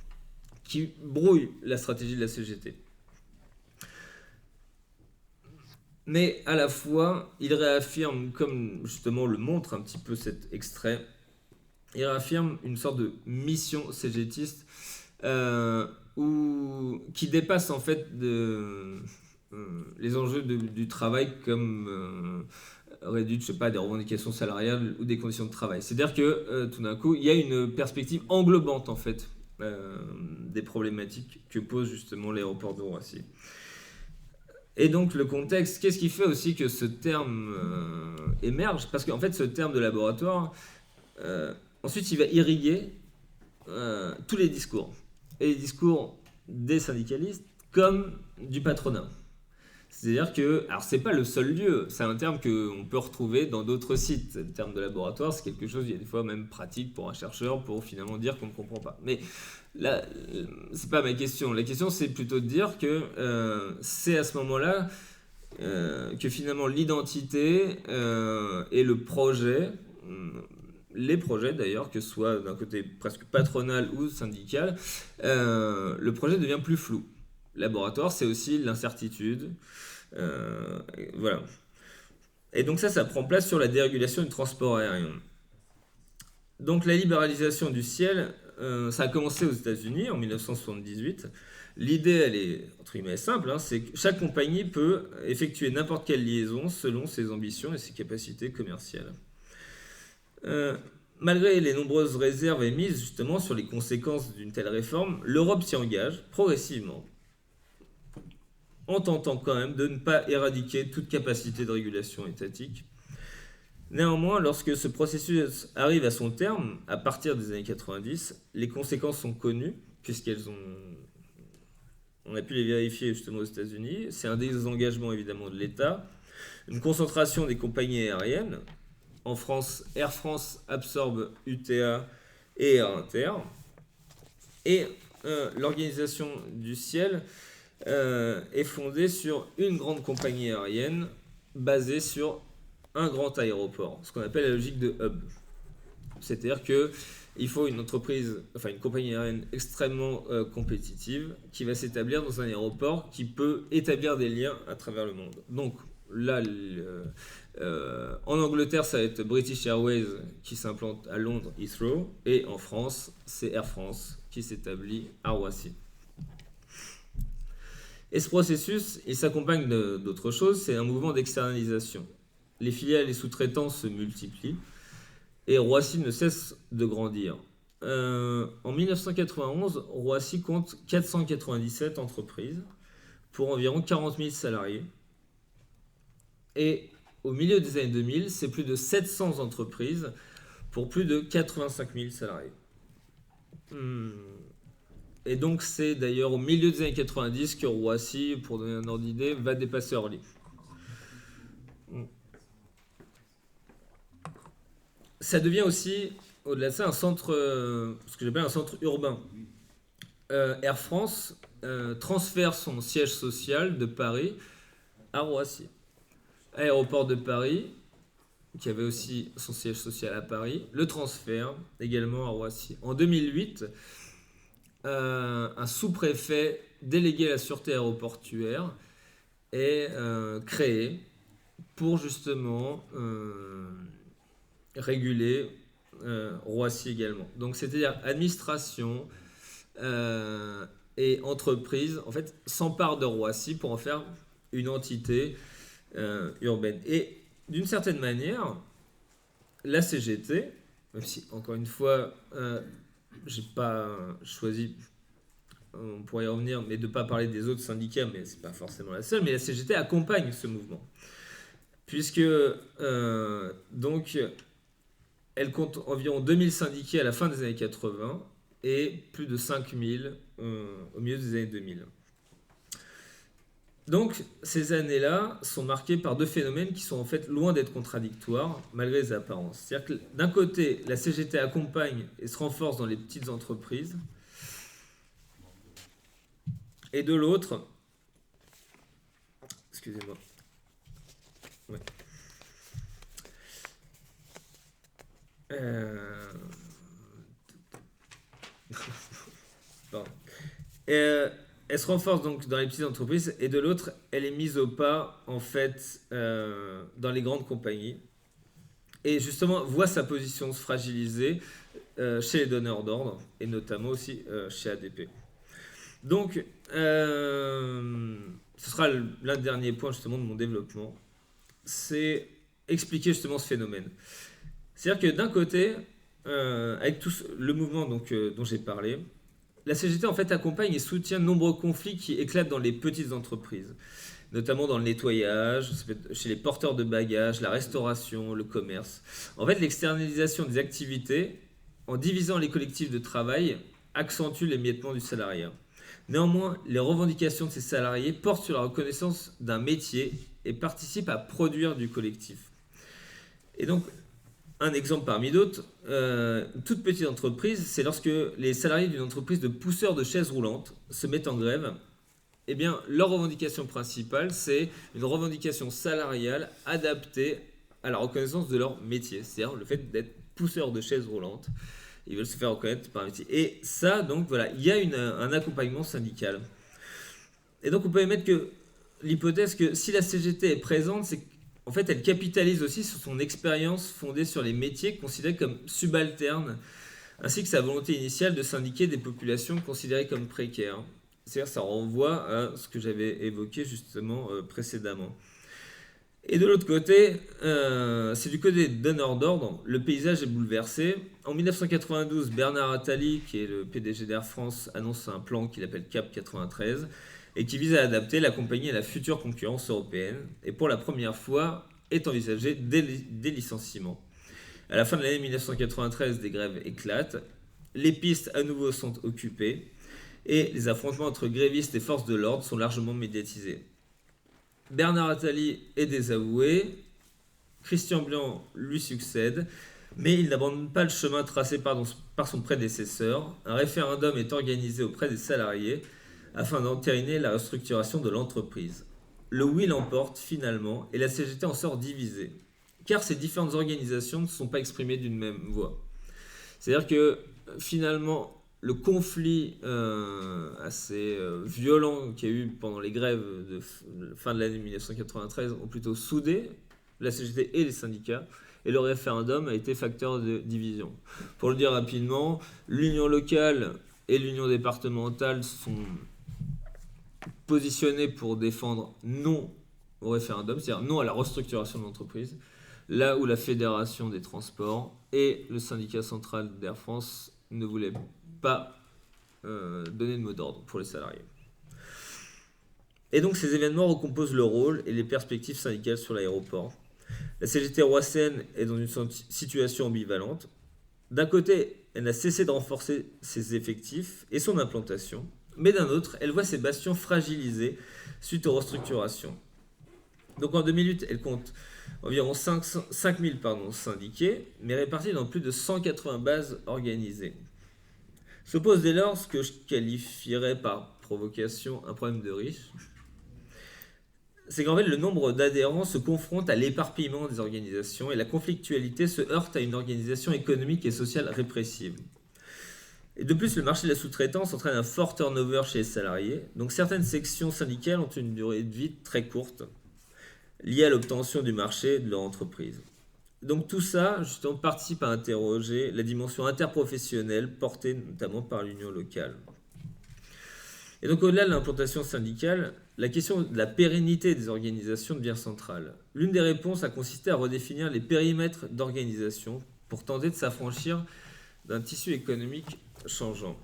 qui brouille la stratégie de la CGT. Mais à la fois, il réaffirme, comme justement le montre un petit peu cet extrait, il réaffirme une sorte de mission cégétiste qui dépasse en fait les enjeux du travail comme réduite, je sais pas, des revendications salariales ou des conditions de travail. C'est-à-dire que tout d'un coup, il y a une perspective englobante en fait des problématiques que pose justement l'aéroport de Roissy. Et donc le contexte, qu'est-ce qui fait aussi que ce terme émerge? Parce qu'en fait ce terme de laboratoire, ensuite il va irriguer tous les discours. Et les discours des syndicalistes comme du patronat. C'est-à-dire que, alors c'est pas le seul lieu, c'est un terme qu'on peut retrouver dans d'autres sites. Le terme de laboratoire, c'est quelque chose, il y a des fois même pratique pour un chercheur, pour finalement dire qu'on ne comprend pas. Mais là, c'est pas ma question. La question, c'est plutôt de dire que c'est à ce moment-là que finalement l'identité et le projet, les projets d'ailleurs, que ce soit d'un côté presque patronal ou syndical, le projet devient plus flou. Laboratoire, c'est aussi l'incertitude. Voilà. Et donc ça prend place sur la dérégulation du transport aérien. Donc la libéralisation du ciel, ça a commencé aux États-Unis en 1978. L'idée, elle est entre guillemets simple, c'est que chaque compagnie peut effectuer n'importe quelle liaison selon ses ambitions et ses capacités commerciales. Malgré les nombreuses réserves émises justement sur les conséquences d'une telle réforme, l'Europe s'y engage progressivement, en tentant quand même de ne pas éradiquer toute capacité de régulation étatique. Néanmoins, lorsque ce processus arrive à son terme, à partir des années 90, les conséquences sont connues, on a pu les vérifier justement aux États-Unis. C'est un désengagement évidemment de l'État, une concentration des compagnies aériennes. En France, Air France absorbe UTA et Air Inter. Et l'organisation du ciel est fondée sur une grande compagnie aérienne basée sur un grand aéroport, ce qu'on appelle la logique de hub. C'est-à-dire qu'il faut une compagnie aérienne extrêmement compétitive qui va s'établir dans un aéroport qui peut établir des liens à travers le monde. Donc là, en Angleterre, ça va être British Airways qui s'implante à Londres, Heathrow, et en France, c'est Air France qui s'établit à Roissy. Et ce processus, il s'accompagne d'autres choses, c'est un mouvement d'externalisation. Les filiales et sous-traitants se multiplient et Roissy ne cesse de grandir. En 1991, Roissy compte 497 entreprises pour environ 40 000 salariés. Et au milieu des années 2000, c'est plus de 700 entreprises pour plus de 85 000 salariés. Et donc c'est d'ailleurs au milieu des années 90 que Roissy, pour donner un ordre d'idée, va dépasser Orly. ça devient aussi, au-delà de ça, un centre, ce que j'appelle un centre urbain. Air France transfère son siège social de Paris à Roissy. Aéroport de Paris, qui avait aussi son siège social à Paris, le transfère également à Roissy. En 2008, un sous-préfet délégué à la sûreté aéroportuaire est créé pour justement réguler Roissy également. Donc c'est-à-dire administration et entreprise en fait s'emparent de Roissy pour en faire une entité urbaine. Et d'une certaine manière, la CGT, même si encore une fois j'ai pas choisi, on pourrait y revenir, mais de ne pas parler des autres syndicats, mais c'est pas forcément la seule, mais la CGT accompagne ce mouvement. Puisque donc elle compte environ 2000 syndiqués à la fin des années 80 et plus de 5000 au milieu des années 2000. Donc ces années-là sont marquées par deux phénomènes qui sont en fait loin d'être contradictoires malgré les apparences. C'est-à-dire que d'un côté, la CGT accompagne et se renforce dans les petites entreprises, et de l'autre, excusez-moi, ouais. Pardon. Elle se renforce donc dans les petites entreprises et de l'autre, elle est mise au pas en fait dans les grandes compagnies et justement voit sa position se fragiliser chez les donneurs d'ordre et notamment aussi chez ADP. Donc, ce sera l'un des derniers points justement de mon développement, c'est expliquer justement ce phénomène. C'est-à-dire que d'un côté, avec tout le mouvement donc, dont j'ai parlé, la CGT en fait accompagne et soutient de nombreux conflits qui éclatent dans les petites entreprises, notamment dans le nettoyage, chez les porteurs de bagages, la restauration, le commerce. En fait, l'externalisation des activités, en divisant les collectifs de travail, accentue l'émiettement du salariat. Néanmoins, les revendications de ces salariés portent sur la reconnaissance d'un métier et participent à produire du collectif. Et donc, un exemple parmi d'autres, une toute petite entreprise, c'est lorsque les salariés d'une entreprise de pousseurs de chaises roulantes se mettent en grève, eh bien, leur revendication principale, c'est une revendication salariale adaptée à la reconnaissance de leur métier, c'est-à-dire le fait d'être pousseur de chaises roulantes. Ils veulent se faire reconnaître par un métier. Et ça, donc voilà, il y a un accompagnement syndical. Et donc on peut émettre que l'hypothèse que si la CGT est présente, c'est qu'en fait elle capitalise aussi sur son expérience fondée sur les métiers considérés comme subalternes, ainsi que sa volonté initiale de syndiquer des populations considérées comme précaires. C'est-à-dire ça renvoie à ce que j'avais évoqué justement précédemment. Et de l'autre côté, c'est du côté des donneurs d'ordre, le paysage est bouleversé. En 1992, Bernard Attali, qui est le PDG d'Air France, annonce un plan qu'il appelle CAP 93 et qui vise à adapter la compagnie à la future concurrence européenne. Et pour la première fois, est envisagé des licenciements. À la fin de l'année 1993, des grèves éclatent, les pistes à nouveau sont occupées et les affrontements entre grévistes et forces de l'ordre sont largement médiatisés. Bernard Attali est désavoué, Christian Blanc lui succède, mais il n'abandonne pas le chemin tracé par son prédécesseur. Un référendum est organisé auprès des salariés afin d'entériner la restructuration de l'entreprise. Le oui l'emporte finalement et la CGT en sort divisée, car ces différentes organisations ne sont pas exprimées d'une même voix. C'est-à-dire que finalement, le conflit assez violent qu'il y a eu pendant les grèves de fin de l'année 1993 ont plutôt soudé la CGT et les syndicats, et le référendum a été facteur de division. Pour le dire rapidement, l'union locale et l'union départementale sont positionnées pour défendre non au référendum, c'est-à-dire non à la restructuration de l'entreprise, là où la Fédération des transports et le syndicat central d'Air France ne voulaient pas donner de mot d'ordre pour les salariés. Et donc ces événements recomposent le rôle et les perspectives syndicales sur l'aéroport. La CGT roissenne est dans une situation ambivalente. D'un côté, elle n'a cessé de renforcer ses effectifs et son implantation, mais d'un autre, elle voit ses bastions fragilisés suite aux restructurations. Donc en 2008, elle compte environ 5 000 syndiqués, mais répartis dans plus de 180 bases organisées. Se pose dès lors ce que je qualifierais par provocation un problème de riche. C'est qu'en fait, le nombre d'adhérents se confronte à l'éparpillement des organisations et la conflictualité se heurte à une organisation économique et sociale répressive. Et de plus, le marché de la sous-traitance entraîne un fort turnover chez les salariés. Donc certaines sections syndicales ont une durée de vie très courte, liée à l'obtention du marché de leur entreprise. Donc tout ça, justement, participe à interroger la dimension interprofessionnelle portée notamment par l'union locale. Et donc au-delà de l'implantation syndicale, la question de la pérennité des organisations devient centrale. L'une des réponses a consisté à redéfinir les périmètres d'organisation pour tenter de s'affranchir d'un tissu économique changeant.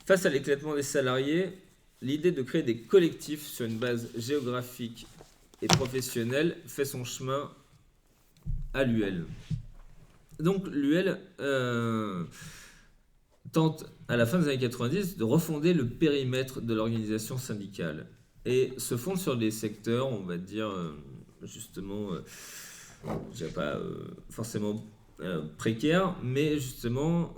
Face à l'éclatement des salariés, l'idée de créer des collectifs sur une base géographique et professionnelle fait son chemin à l'UL. Donc l'UL tente à la fin des années 90 de refonder le périmètre de l'organisation syndicale et se fonde sur des secteurs, on va dire justement, je dirais pas forcément précaires, mais justement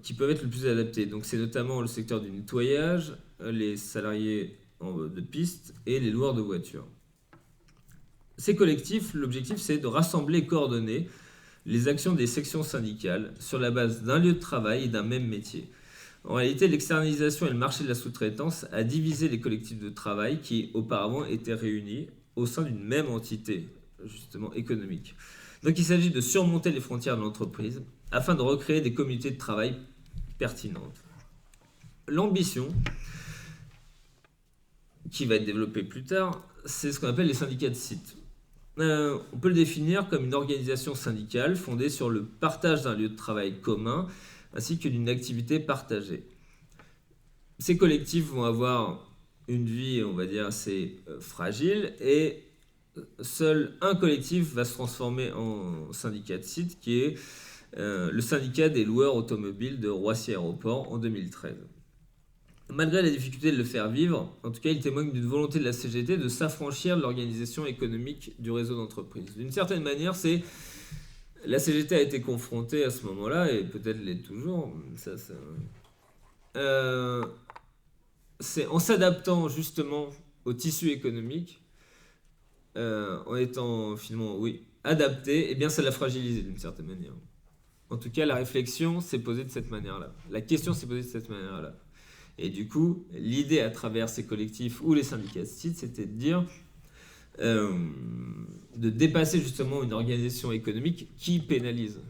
qui peuvent être le plus adaptés. Donc c'est notamment le secteur du nettoyage, les salariés de piste et les loueurs de voitures. Ces collectifs, l'objectif c'est de rassembler et coordonner les actions des sections syndicales sur la base d'un lieu de travail et d'un même métier. En réalité, l'externalisation et le marché de la sous-traitance a divisé les collectifs de travail qui auparavant étaient réunis au sein d'une même entité, justement économique. Donc il s'agit de surmonter les frontières de l'entreprise afin de recréer des communautés de travail pertinentes. L'ambition, qui va être développée plus tard, c'est ce qu'on appelle les syndicats de site. On peut le définir comme une organisation syndicale fondée sur le partage d'un lieu de travail commun ainsi que d'une activité partagée. Ces collectifs vont avoir une vie, on va dire, assez fragile et seul un collectif va se transformer en syndicat de site qui est le syndicat des loueurs automobiles de Roissy Aéroport en 2013. Malgré la difficulté de le faire vivre, en tout cas, il témoigne d'une volonté de la CGT de s'affranchir de l'organisation économique du réseau d'entreprises. D'une certaine manière, la CGT a été confrontée à ce moment-là, et peut-être l'est toujours, c'est en s'adaptant justement au tissu économique, en étant finalement, adapté, et bien ça l'a fragilisé d'une certaine manière. En tout cas, la réflexion s'est posée de cette manière-là. La question s'est posée de cette manière-là. Et du coup, l'idée à travers ces collectifs ou les syndicats de site, c'était de dire de dépasser justement une organisation économique qui pénalise,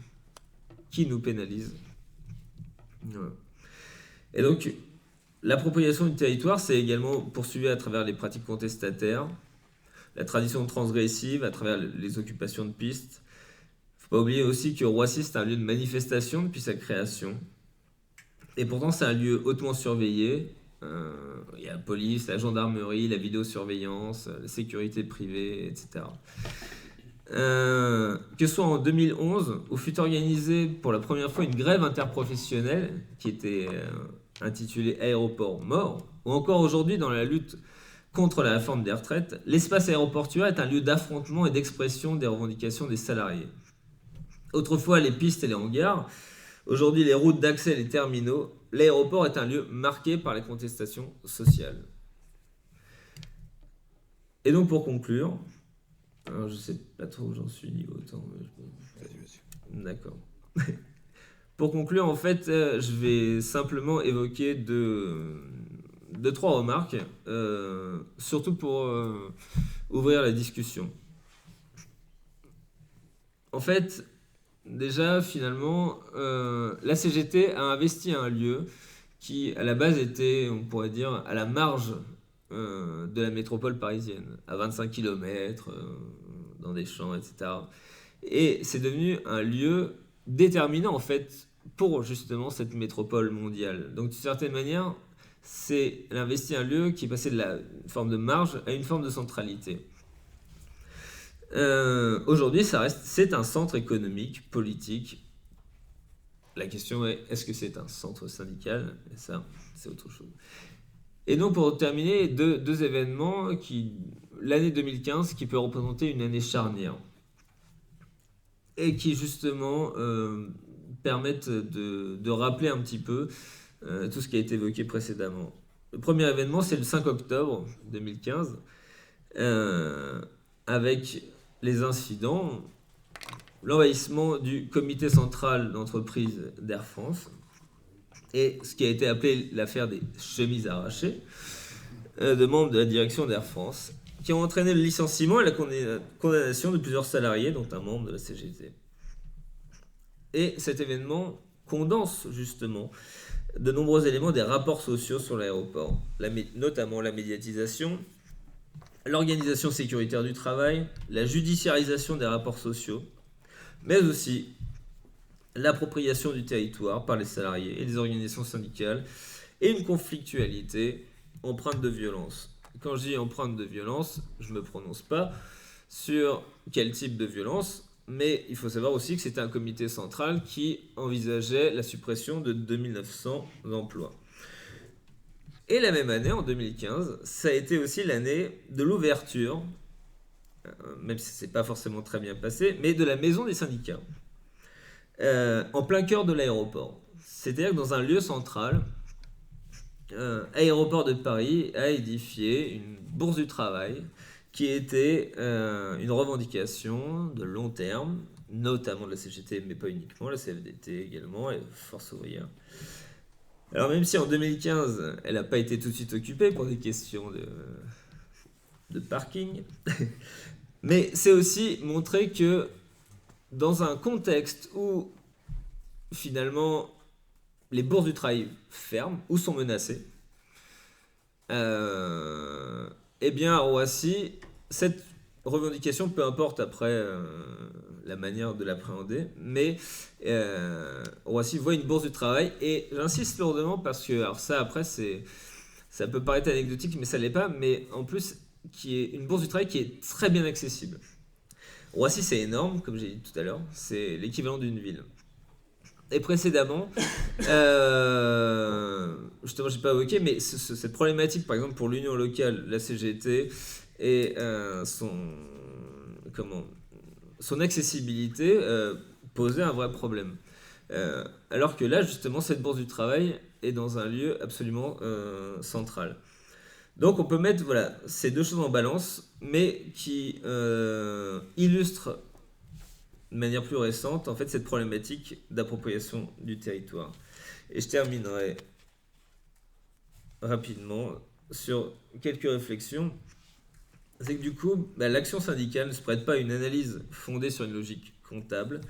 qui nous pénalise. Voilà. Et donc, l'appropriation du territoire, c'est également poursuivi à travers les pratiques contestataires, la tradition transgressive, à travers les occupations de pistes. Il ne faut pas oublier aussi que Roissy, c'est un lieu de manifestation depuis sa création. Et pourtant, c'est un lieu hautement surveillé. Il y a la police, la gendarmerie, la vidéosurveillance, la sécurité privée, etc. Que ce soit en 2011, où fut organisée pour la première fois une grève interprofessionnelle qui était intitulée Aéroport mort, ou encore aujourd'hui dans la lutte contre la réforme des retraites, l'espace aéroportuaire est un lieu d'affrontement et d'expression des revendications des salariés. Autrefois, les pistes et les hangars, aujourd'hui les routes d'accès et les terminaux, l'aéroport est un lieu marqué par les contestations sociales. Et donc pour conclure, alors je ne sais pas trop où j'en suis niveau temps, mais vas-y. D'accord. Pour conclure, en fait, je vais simplement évoquer deux, trois remarques, surtout pour ouvrir la discussion. En fait, déjà, finalement, la CGT a investi un lieu qui, à la base, était, on pourrait dire, à la marge de la métropole parisienne, à 25 km, dans des champs, etc. Et c'est devenu un lieu déterminant, en fait, pour justement cette métropole mondiale. Donc, d'une certaine manière, elle a investi un lieu qui passait de la forme de marge à une forme de centralité. Aujourd'hui, c'est un centre économique, politique. La question est, est-ce que c'est un centre syndical? Et ça, c'est autre chose. Et donc pour terminer, deux événements, l'année 2015 qui peut représenter une année charnière et qui justement permettent de rappeler un petit peu tout ce qui a été évoqué précédemment. Le premier événement, c'est le 5 octobre 2015, avec les incidents, l'envahissement du comité central d'entreprise d'Air France, et ce qui a été appelé l'affaire des chemises arrachées de membres de la direction d'Air France, qui ont entraîné le licenciement et la condamnation de plusieurs salariés, dont un membre de la CGT. Et cet événement condense justement de nombreux éléments des rapports sociaux sur l'aéroport, notamment la médiatisation, l'organisation sécuritaire du travail, la judiciarisation des rapports sociaux, mais aussi l'appropriation du territoire par les salariés et les organisations syndicales, et une conflictualité empreinte de violence. Quand je dis empreinte de violence, je ne me prononce pas sur quel type de violence, mais il faut savoir aussi que c'était un comité central qui envisageait la suppression de 2900 emplois. Et la même année, en 2015, ça a été aussi l'année de l'ouverture, même si ce n'est pas forcément très bien passé, mais de la maison des syndicats, en plein cœur de l'aéroport. C'est-à-dire que dans un lieu central, Aéroport de Paris a édifié une bourse du travail qui était une revendication de long terme, notamment de la CGT, mais pas uniquement, la CFDT également, et Force ouvrière. Alors même si en 2015, elle n'a pas été tout de suite occupée pour des questions de parking, mais c'est aussi montrer que dans un contexte où finalement les bourses du travail ferment ou sont menacées, eh bien à Roissy, cette revendication, peu importe après la manière de l'appréhender, mais Roissy voit une bourse du travail, et j'insiste lourdement parce que, alors ça après ça peut paraître anecdotique, mais ça l'est pas, mais en plus qui est une bourse du travail qui est très bien accessible. Roissy c'est énorme, comme j'ai dit tout à l'heure, c'est l'équivalent d'une ville. Et précédemment, justement, j'ai pas évoqué, mais cette problématique, par exemple, pour l'union locale, la CGT, et son accessibilité posait un vrai problème. Alors que là, justement, cette bourse du travail est dans un lieu absolument central. Donc, on peut mettre ces deux choses en balance, mais qui illustrent de manière plus récente, en fait, cette problématique d'appropriation du territoire. Et je terminerai rapidement sur quelques réflexions. C'est que du coup, l'action syndicale ne se prête pas à une analyse fondée sur une logique comptable,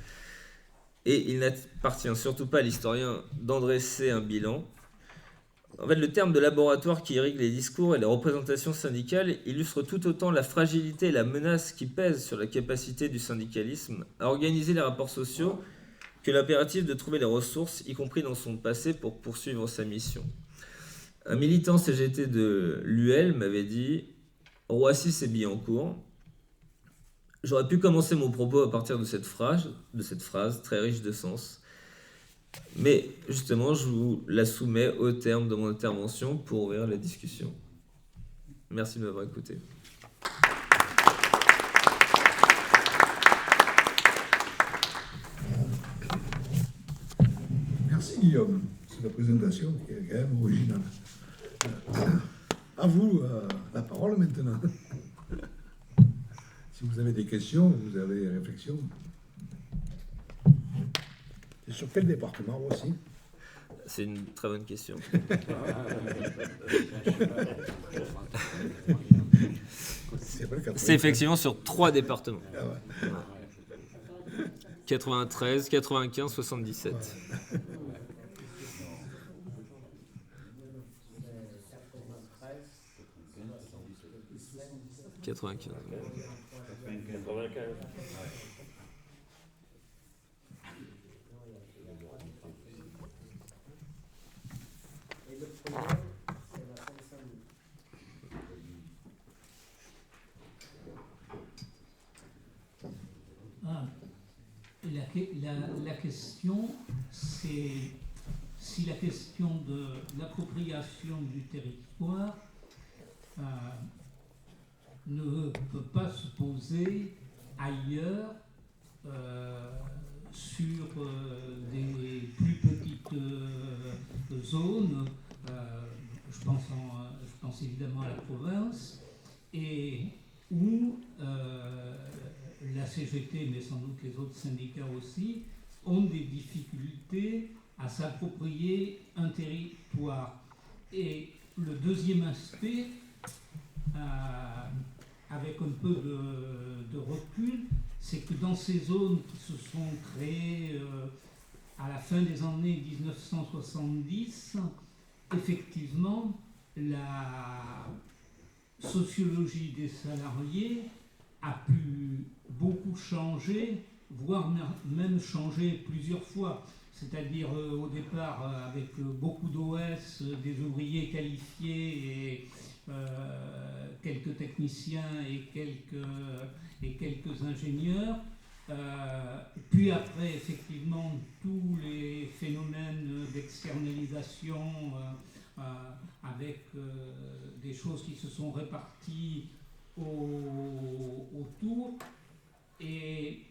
et il n'appartient surtout pas à l'historien d'en dresser un bilan. En fait, le terme de laboratoire qui irrigue les discours et les représentations syndicales illustre tout autant la fragilité et la menace qui pèsent sur la capacité du syndicalisme à organiser les rapports sociaux que l'impératif de trouver les ressources, y compris dans son passé, pour poursuivre sa mission. Un militant CGT de l'UL m'avait dit « Roissy, c'est Billancourt ». J'aurais pu commencer mon propos à partir de cette phrase très riche de sens. Mais justement, je vous la soumets au terme de mon intervention pour ouvrir la discussion. Merci de m'avoir écouté. Merci Guillaume, c'est la présentation qui est quand même originale. À vous la parole maintenant. Si vous avez des questions, vous avez des réflexions. Et sur quel département aussi? C'est une très bonne question. C'est effectivement sur 3 départements. Ah ouais. 93, 95, 77. Ouais. 95. La question, c'est si la question de l'appropriation du territoire ne peut pas se poser ailleurs sur des plus petites zones. Je pense évidemment à la province, et où la CGT, mais sans doute les autres syndicats aussi, ont des difficultés à s'approprier un territoire. Et le deuxième aspect, avec un peu de recul, c'est que dans ces zones qui se sont créées à la fin des années 1970, effectivement, la sociologie des salariés a pu beaucoup changer, voire même changer plusieurs fois. C'est-à-dire au départ avec beaucoup d'OS, des ouvriers qualifiés et quelques techniciens et quelques ingénieurs. Puis après, effectivement, tous les phénomènes d'externalisation avec des choses qui se sont réparties autour, et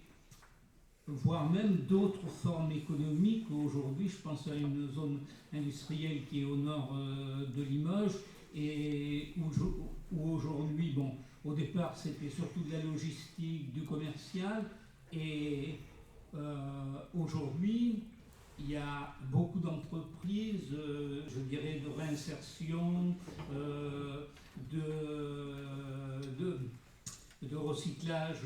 voire même d'autres formes économiques. Aujourd'hui, je pense à une zone industrielle qui est au nord de Limoges, et où aujourd'hui, bon, au départ, c'était surtout de la logistique, du commercial, et aujourd'hui, il y a beaucoup d'entreprises, je dirais, de réinsertion, de recyclage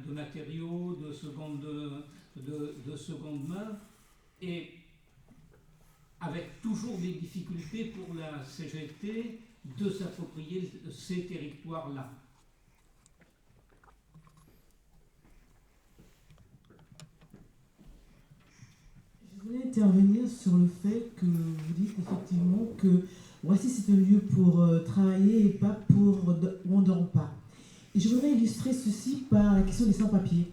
de matériaux, de seconde main, et avec toujours des difficultés pour la CGT de s'approprier ces territoires-là. Je voulais intervenir sur le fait que vous dites effectivement que Roissy c'est un lieu pour travailler et pas pour où on ne dort pas. Et je voudrais illustrer ceci par la question des sans-papiers.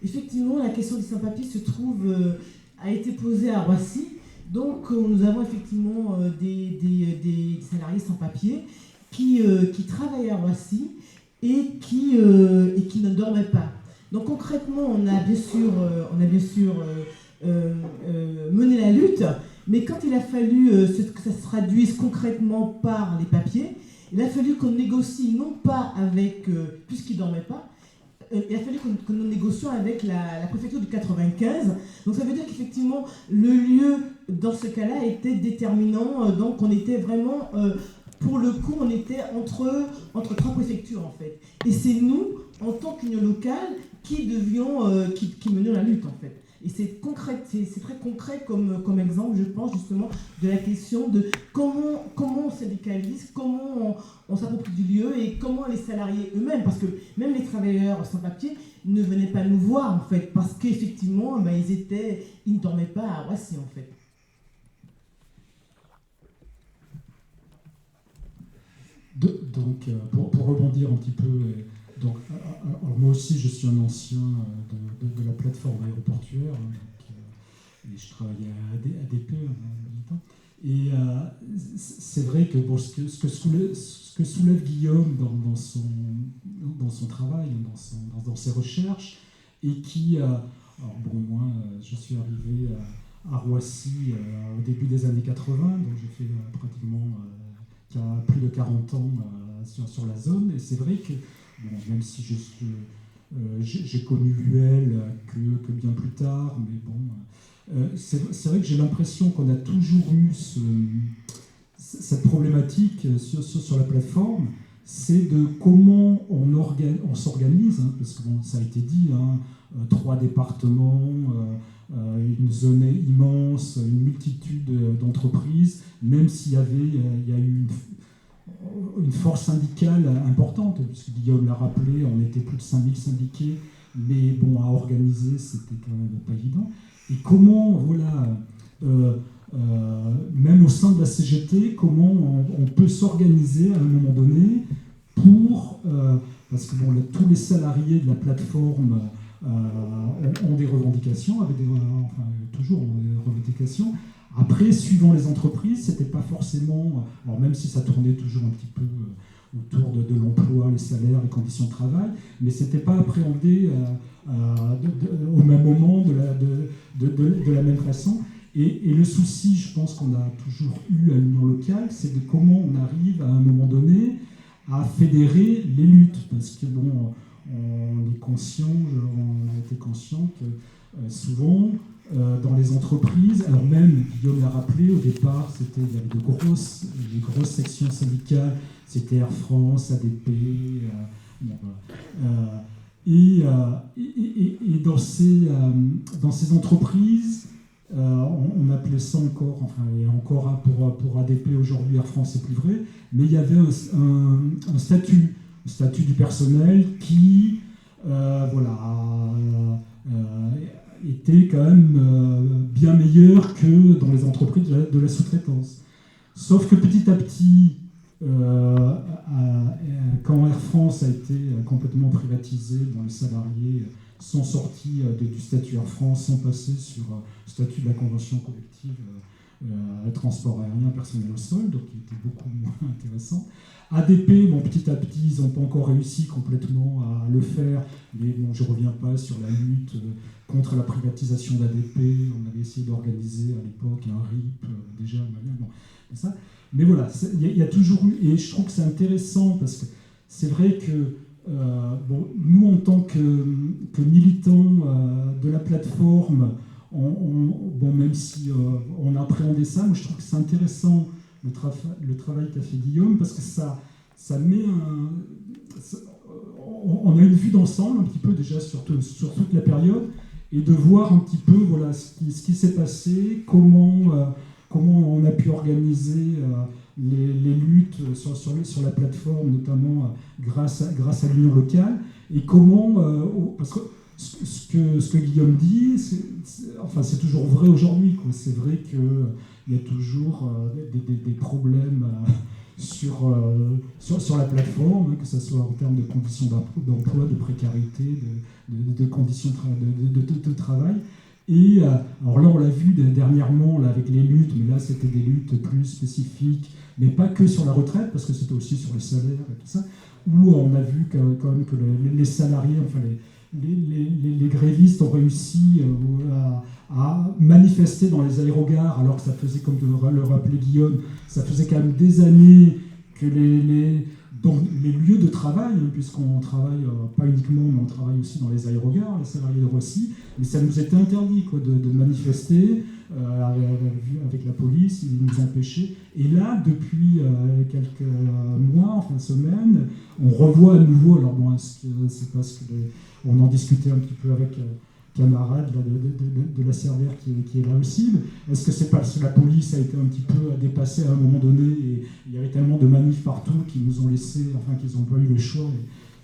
Effectivement, la question des sans-papiers a été posée à Roissy. Donc nous avons effectivement des salariés sans-papiers qui travaillent à Roissy et qui ne dormaient pas. Donc concrètement, on a bien sûr mené la lutte, mais quand il a fallu que ça se traduise concrètement par les papiers, il a fallu qu'on négocie non pas avec, puisqu'ils ne dormaient pas, il a fallu que nous négocions avec la préfecture du 95. Donc ça veut dire qu'effectivement, le lieu, dans ce cas-là, était déterminant. Donc on était vraiment, pour le coup, on était entre trois préfectures en fait. Et c'est nous, en tant qu'union locale, qui menions la lutte en fait. Et c'est très concret comme exemple, je pense, justement, de la question de comment on syndicalise, comment on s'approprie du lieu et comment les salariés eux-mêmes, parce que même les travailleurs sans papier ne venaient pas nous voir, en fait, parce qu'effectivement, ils ne dormaient pas à Roissy, en fait. Donc, pour rebondir un petit peu... Donc, alors moi aussi, je suis un ancien de la plateforme aéroportuaire, et je travaillais à ADP en même temps. Et c'est vrai que bon, ce que soulève Guillaume dans son travail, dans ses recherches, et qui, alors bon, moi, je suis arrivé à Roissy au début des années 80, donc j'ai fait pratiquement plus de 40 ans sur la zone, et c'est vrai que bon, même si j'ai connu l'UL que bien plus tard, mais bon, c'est vrai que j'ai l'impression qu'on a toujours eu cette problématique sur la plateforme, c'est de comment on s'organise, hein, parce que bon, ça a été dit, hein, 3 départements, une zone immense, une multitude d'entreprises, même s'il y a eu une force syndicale importante, puisque Guillaume l'a rappelé, on était plus de 5000 syndiqués, mais bon, à organiser, c'était quand même pas évident. Et comment, voilà, même au sein de la CGT, comment on peut s'organiser à un moment donné pour, parce que bon, tous les salariés de la plateforme ont des revendications, toujours ont des revendications. Après, suivant les entreprises, c'était pas forcément, alors même si ça tournait toujours un petit peu autour de l'emploi, les salaires, les conditions de travail, mais c'était pas appréhendé au même moment, de la même façon. Et le souci, je pense qu'on a toujours eu à l'Union locale, c'est de comment on arrive à un moment donné à fédérer les luttes, parce que bon, on est conscient, on a été conscient que souvent dans les entreprises, alors même Guillaume l'a rappelé, au départ il y avait les grosses sections syndicales, c'était Air France, ADP, et dans ces entreprises, on appelait ça encore, et encore pour ADP aujourd'hui, Air France c'est plus vrai, mais il y avait un statut du personnel qui était quand même bien meilleur que dans les entreprises de la sous-traitance. Sauf que petit à petit, quand Air France a été complètement privatisé, les salariés sont sortis du statut Air France, sont passés sur le statut de la convention collective transport aérien personnel au sol, donc qui était beaucoup moins intéressant. ADP, petit à petit, ils n'ont pas encore réussi complètement à le faire, mais bon, je ne reviens pas sur la lutte contre la privatisation d'ADP. On avait essayé d'organiser à l'époque un RIP, déjà, ça. Mais voilà, il y a toujours eu, et je trouve que c'est intéressant, parce que c'est vrai que nous, en tant que militants de la plateforme, même si on a appréhendé ça, moi je trouve que c'est intéressant le travail qu'a fait Guillaume, parce que ça met on a une vue d'ensemble un petit peu déjà sur toute la période, et de voir un petit peu ce qui s'est passé, comment on a pu organiser les luttes sur la plateforme, notamment grâce à l'Union locale, et comment, parce que ce que Guillaume dit, c'est toujours vrai aujourd'hui, quoi. C'est vrai qu'il y a toujours des problèmes sur la plateforme, que ce soit en termes de conditions d'emploi, de précarité, de conditions de travail. Et alors là, on l'a vu dernièrement avec les luttes, mais là, c'était des luttes plus spécifiques, mais pas que sur la retraite, parce que c'était aussi sur les salaires et tout ça, où on a vu quand même que les salariés, les grévistes ont réussi à manifester dans les aérogares, alors que ça faisait, comme le rappelait Guillaume, ça faisait quand même des années que dans les lieux de travail, puisqu'on travaille pas uniquement, mais on travaille aussi dans les aérogares, les salariés de Roissy, mais ça nous était interdit de manifester avec la police, ils nous empêchaient. Et là, depuis quelques mois, semaines, on revoit à nouveau, alors bon, c'est parce qu'on en discutait un petit peu avec camarade de la Servère qui est là aussi. Est-ce que c'est parce que la police a été un petit peu dépassée à un moment donné, et il y avait tellement de manifs partout qu'ils nous ont laissé, qu'ils n'ont pas eu le choix.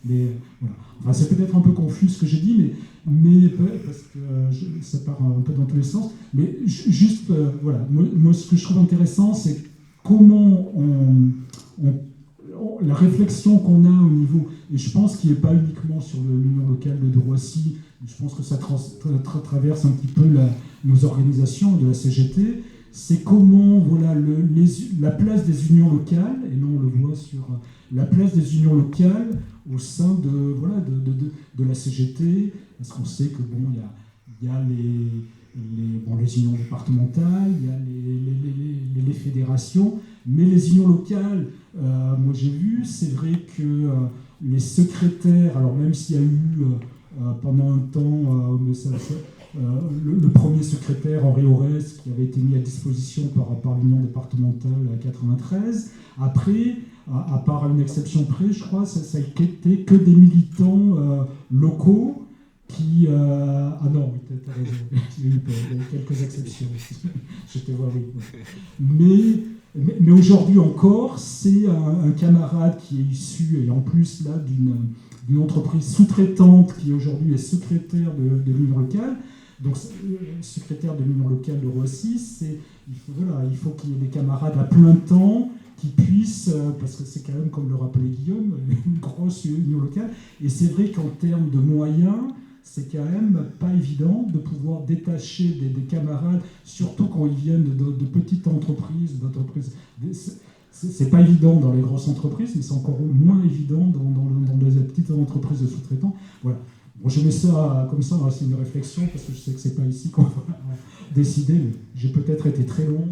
Mais voilà. C'est peut-être un peu confus ce que j'ai dit, mais parce que ça part un peu dans tous les sens. Mais juste, moi, ce que je trouve intéressant, c'est comment la réflexion qu'on a au niveau, et je pense qu'il n'est pas uniquement sur l'Union locale de Roissy, je pense que ça traverse un petit peu nos organisations de la CGT, c'est comment la place des unions locales, et là on le voit sur la place des unions locales au sein de la CGT, parce qu'on sait que il y a les unions départementales, il y a les fédérations, mais les unions locales, moi j'ai vu, c'est vrai que les secrétaires, alors même s'il y a eu pendant un temps le premier secrétaire, Henri Aurès, qui avait été mis à disposition par l'Union départementale à 93. Après, à part une exception près, je crois, ça a été que des militants locaux qui... Ah non, oui, t'as raison, il y a eu quelques exceptions. Je te vois, oui. Mais aujourd'hui encore, c'est un camarade qui est issu, et en plus là, d'une entreprise sous-traitante qui aujourd'hui est secrétaire de l'Union locale. Donc, secrétaire de l'Union locale de Roissy, il faut qu'il y ait des camarades à plein temps qui puissent, parce que c'est quand même, comme le rappelait Guillaume, une grosse union locale. Et c'est vrai qu'en termes de moyens, c'est quand même pas évident de pouvoir détacher des camarades, surtout quand ils viennent de petites entreprises, d'entreprises. C'est pas évident dans les grosses entreprises, mais c'est encore moins évident dans les petites entreprises de sous-traitants. Voilà. Bon, je mets ça comme ça, c'est une réflexion, parce que je sais que c'est pas ici qu'on va décider, mais j'ai peut-être été très long.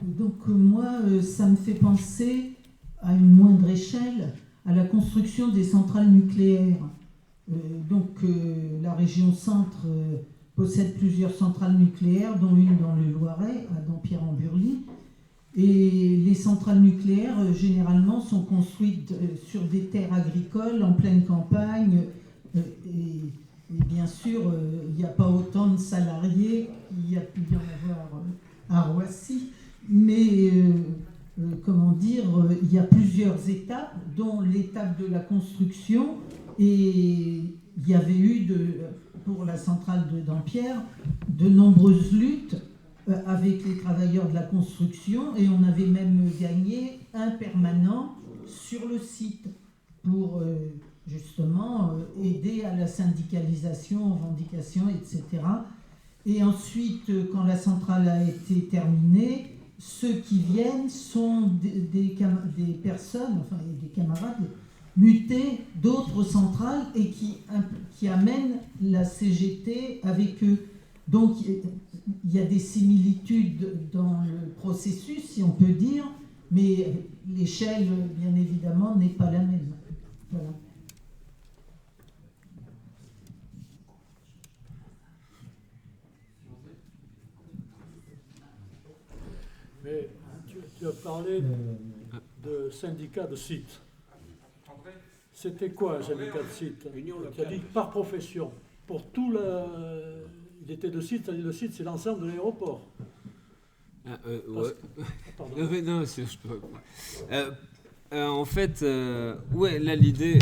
Donc moi, ça me fait penser à une moindre échelle à la construction des centrales nucléaires. La région Centre possède plusieurs centrales nucléaires, dont une dans le Loiret, à Dampierre-en-Burly. Et les centrales nucléaires, généralement, sont construites sur des terres agricoles, en pleine campagne. Et bien sûr, il n'y a pas autant de salariés qu'il y a pu y en avoir à Roissy. Mais, il y a plusieurs étapes, dont l'étape de la construction. Et il y avait eu, pour la centrale de Dampierre, de nombreuses luttes avec les travailleurs de la construction, et on avait même gagné un permanent sur le site pour justement aider à la syndicalisation, aux revendications, etc. Et ensuite, quand la centrale a été terminée, ceux qui viennent sont des personnes, enfin des camarades mutés d'autres centrales et qui amènent la CGT avec eux. Donc il y a des similitudes dans le processus, si on peut dire, mais l'échelle, bien évidemment, n'est pas la même. Voilà. Mais tu as parlé de syndicat de site. C'était quoi un syndicat de site? Tu as dit par profession. Pour tout il était de site, c'est-à-dire le site, c'est l'ensemble de l'aéroport. Ouais. Non, je peux. En fait, ouais, là l'idée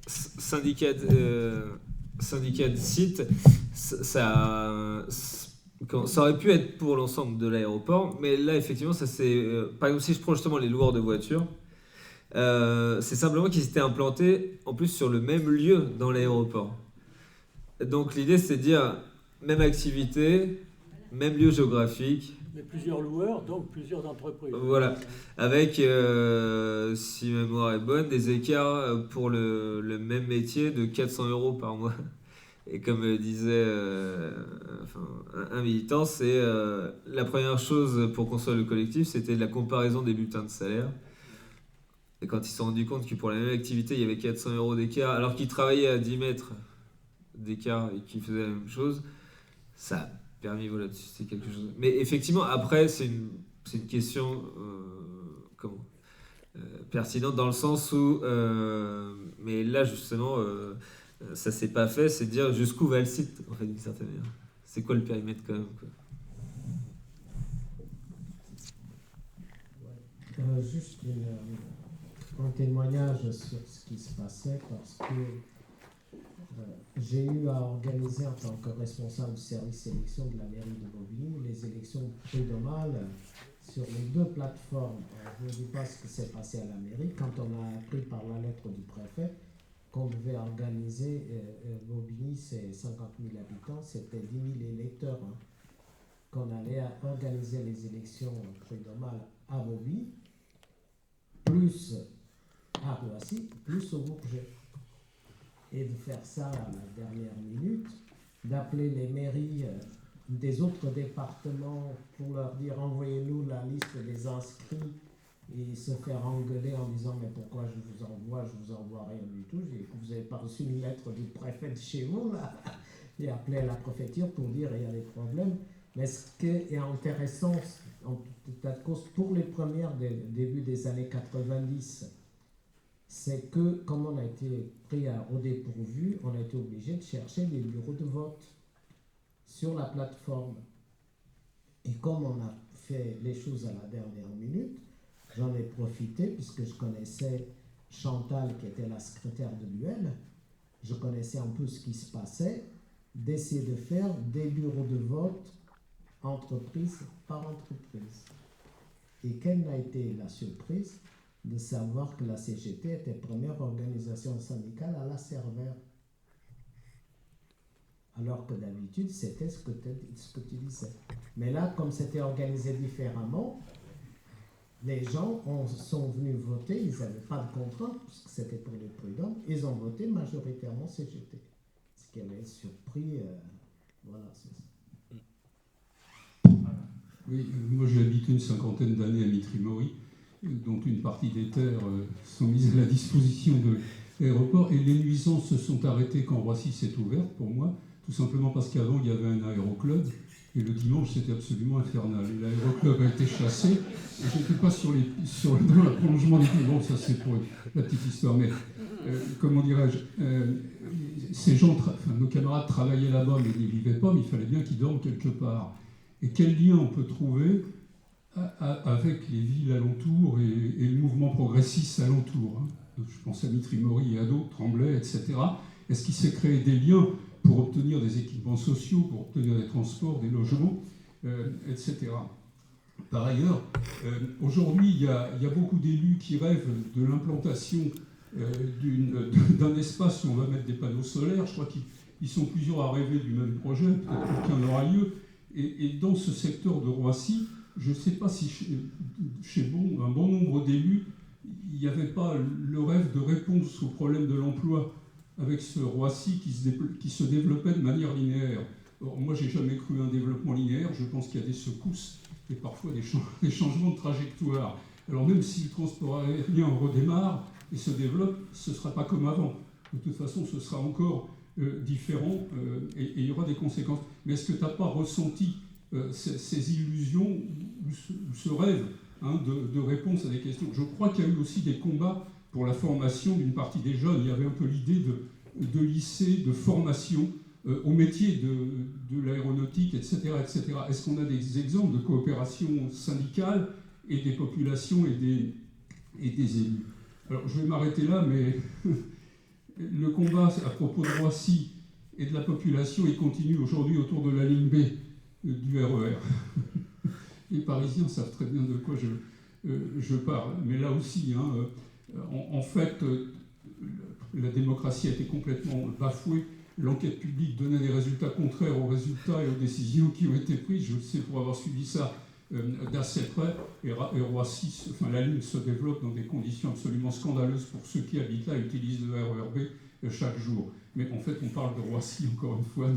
syndicat de site, ça aurait pu être pour l'ensemble de l'aéroport, mais là effectivement, ça c'est par exemple si je prends justement les loueurs de voitures. C'est simplement qu'ils étaient implantés en plus sur le même lieu dans l'aéroport. Donc l'idée c'est de dire même activité, même lieu géographique. Mais plusieurs loueurs, donc plusieurs entreprises. Voilà, avec, si ma mémoire est bonne, des écarts pour le même métier de 400 € par mois. Et comme disait un militant, c'est la première chose pour construire le collectif, c'était la comparaison des bulletins de salaire. Et quand ils se sont rendus compte que pour la même activité, il y avait 400 € d'écart, alors qu'ils travaillaient à 10 mètres d'écart et qu'ils faisaient la même chose, ça a permis, voilà, de susciter quelque chose. Mais effectivement, après, c'est une question pertinente dans le sens où... mais là, justement, ça s'est pas fait, c'est de dire jusqu'où va le site, en fait, d'une certaine manière. C'est quoi le périmètre, quand même, quoi. Juste un témoignage sur ce qui se passait, parce que j'ai eu à organiser en tant que responsable du service élection de la mairie de Bobigny les élections prud'homales sur les deux plateformes. Je ne vous dis pas ce qui s'est passé à la mairie quand on a appris par la lettre du préfet qu'on devait organiser, Bobigny c'est 50 000 habitants, c'était 10 000 électeurs, hein, qu'on allait organiser les élections prud'homales à Bobigny, plus à Roissy, plus au Bourget. Et de faire ça à la dernière minute, d'appeler les mairies des autres départements pour leur dire envoyez-nous la liste des inscrits et se faire engueuler en disant mais pourquoi je vous envoie rien du tout, vous n'avez pas reçu une lettre du préfet de chez vous là. Et appeler à la préfecture pour dire il y a des problèmes. Mais ce qui est intéressant en tout état de cause pour les premières début des années 90, c'est que comme on a été pris au dépourvu, on a été obligé de chercher des bureaux de vote sur la plateforme. Et comme on a fait les choses à la dernière minute, j'en ai profité puisque je connaissais Chantal qui était la secrétaire de l'UL, je connaissais un peu ce qui se passait, d'essayer de faire des bureaux de vote entreprise par entreprise. Et quelle a été la surprise de savoir que la CGT était première organisation syndicale à la serveur. Alors que d'habitude, c'était ce que tu disais. Mais là, comme c'était organisé différemment, les gens sont venus voter, ils n'avaient pas de contrainte, puisque c'était pour les prudents, ils ont voté majoritairement CGT. Ce qui avait surpris, voilà, c'est ça. Oui, moi j'ai habité une cinquantaine d'années à Mitry-Mory, dont une partie des terres sont mises à la disposition de l'aéroport, et les nuisances se sont arrêtées quand Roissy s'est ouverte, pour moi, tout simplement parce qu'avant il y avait un aéroclub, et le dimanche c'était absolument infernal. Et l'aéroclub a été chassé, et je n'étais pas dans le prolongement des pays. Bon, ça c'est pour la petite histoire, mais comment dirais-je, ces gens, nos camarades travaillaient là-bas, mais n'y vivaient pas, mais il fallait bien qu'ils dorment quelque part. Et quel lien on peut trouver avec les villes alentours et le mouvement progressiste alentour, hein. Je pense à Mitry-Mory et à d'autres, Tremblay, etc. Est-ce qu'il s'est créé des liens pour obtenir des équipements sociaux, pour obtenir des transports, des logements, etc. Par ailleurs, aujourd'hui, il y a beaucoup d'élus qui rêvent de l'implantation d'un espace où on va mettre des panneaux solaires. Je crois qu'ils sont plusieurs à rêver du même projet, peut-être qu'aucun n'aura lieu. Et dans ce secteur de Roissy, je ne sais pas si chez un bon nombre d'élus, il n'y avait pas le rêve de réponse au problème de l'emploi avec ce Roissy qui se développait de manière linéaire. Or, moi, je n'ai jamais cru à un développement linéaire. Je pense qu'il y a des secousses et parfois des changements de trajectoire. Alors même si le transport aérien redémarre et se développe, ce ne sera pas comme avant. De toute façon, ce sera encore différent et il y aura des conséquences. Mais est-ce que tu n'as pas ressenti ces illusions ou ce rêve de réponse à des questions? Je crois qu'il y a eu aussi des combats pour la formation d'une partie des jeunes. Il y avait un peu l'idée de lycée, de formation au métier de l'aéronautique, etc., etc. Est-ce qu'on a des exemples de coopération syndicale et des populations et des élus? Alors je vais m'arrêter là, mais le combat à propos de Roissy et de la population, il continue aujourd'hui autour de la ligne B du RER. Les Parisiens savent très bien de quoi je parle. Mais là aussi, en fait, la démocratie a été complètement bafouée. L'enquête publique donnait des résultats contraires aux résultats et aux décisions qui ont été prises. Je le sais pour avoir suivi ça d'assez près. Et Roissy, la ligne se développe dans des conditions absolument scandaleuses pour ceux qui habitent là et utilisent le RER B chaque jour. Mais en fait, on parle de Roissy, encore une fois,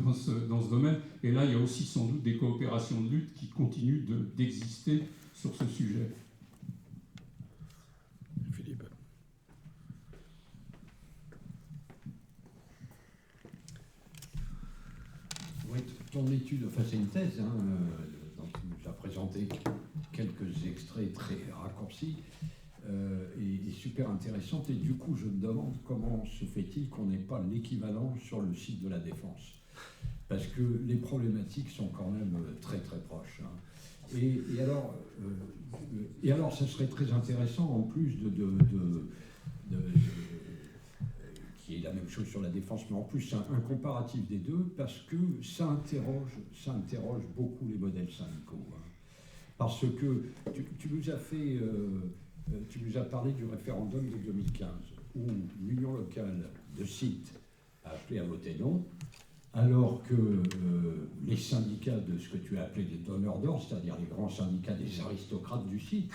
dans ce domaine. Et là, il y a aussi sans doute des coopérations de lutte qui continuent d'exister sur ce sujet. Philippe. Oui, ton étude, enfin c'est une thèse, dont tu nous as présenté quelques extraits très raccourcis, et super intéressante. Et du coup, je me demande comment se fait-il qu'on n'ait pas l'équivalent sur le site de la Défense, parce que les problématiques sont quand même très très proches. Et alors, ça serait très intéressant, en plus qui est la même chose sur la Défense, mais en plus un comparatif des deux, parce que ça interroge beaucoup les modèles syndicaux. Parce que tu nous as parlé du référendum de 2015, où l'Union locale de site a appelé à voter non, alors que les syndicats de ce que tu as appelé des donneurs d'ordre, c'est-à-dire les grands syndicats des aristocrates du site,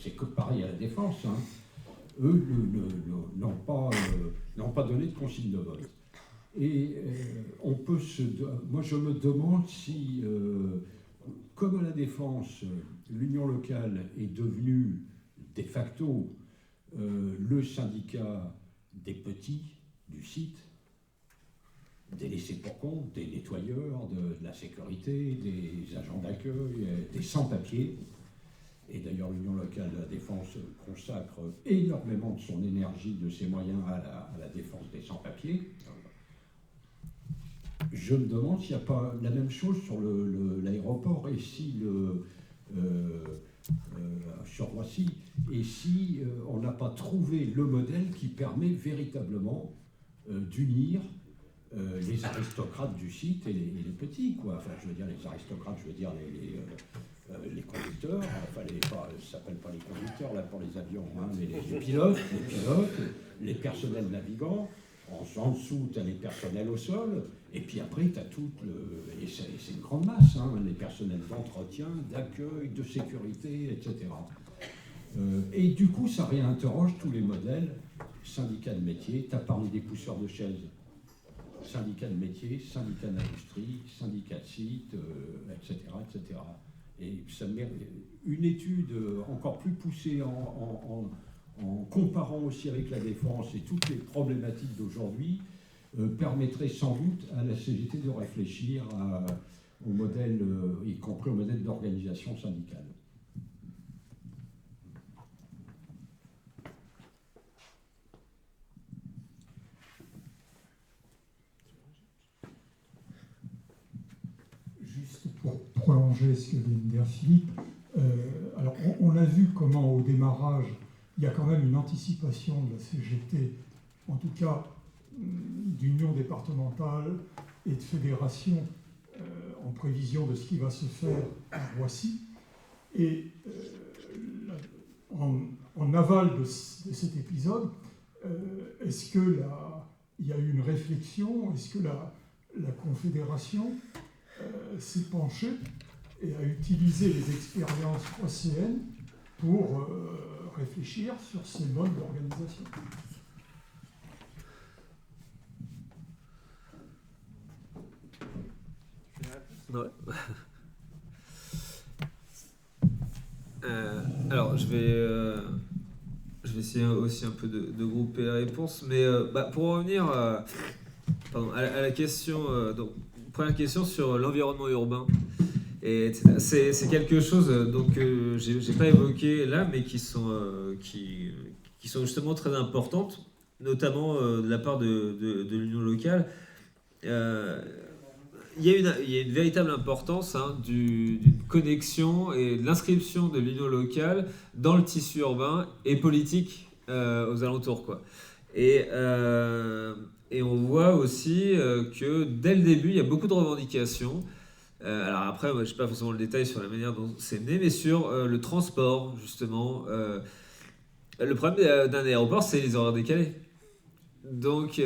c'est que pareil à la Défense, eux n'ont pas donné de consigne de vote. Et moi je me demande si, comme à la Défense, l'Union locale est devenue de facto le syndicat des petits du site, des laissés pour compte, des nettoyeurs, de la sécurité, des agents d'accueil, des sans-papiers. Et d'ailleurs, l'Union locale de la Défense consacre énormément de son énergie, de ses moyens à la défense des sans-papiers. Je me demande s'il n'y a pas la même chose sur l'aéroport et si sur Roissy, et si on n'a pas trouvé le modèle qui permet véritablement d'unir les aristocrates du site et les petits, quoi. Enfin, je veux dire les aristocrates, je veux dire les conducteurs, enfin, ça s'appelle pas les conducteurs, là, pour les avions, hein, mais les pilotes, les personnels navigants. En dessous, tu as les personnels au sol, et puis après, tu as tout et c'est une grande masse, hein, les personnels d'entretien, d'accueil, de sécurité, etc. Et du coup, ça réinterroge tous les modèles. Syndicats de métier, tu as parlé des pousseurs de chaises. Syndicats de métier, syndicats d'industrie, syndicats de site, etc., etc. Et ça mérite une étude encore plus poussée en comparant aussi avec la défense et toutes les problématiques d'aujourd'hui, permettrait sans doute à la CGT de réfléchir au modèle, y compris au modèle d'organisation syndicale. Juste pour prolonger ce que vient de dire Philippe, alors on a vu comment au démarrage, il y a quand même une anticipation de la CGT, en tout cas d'union départementale et de fédération en prévision de ce qui va se faire à Roissy. Et en aval de cet épisode, est-ce qu'il y a eu une réflexion? Est-ce que la Confédération s'est penchée et a utilisé les expériences phocéennes pour réfléchir sur ces modes d'organisation? Ouais. Alors, je vais essayer aussi un peu de grouper la réponse, mais pour revenir à la question, donc, première question sur l'environnement urbain, et c'est quelque chose que j'ai pas évoqué là, mais qui sont justement très importantes, notamment de la part de l'union locale. Il y a une véritable importance d'une connexion et de l'inscription de l'union locale dans le tissu urbain et politique aux alentours, quoi. Et on voit aussi que dès le début, il y a beaucoup de revendications. Alors après, moi, je n'ai pas forcément le détail sur la manière dont c'est mené, mais sur le transport, justement. Le problème d'un aéroport, c'est les horaires décalés. Donc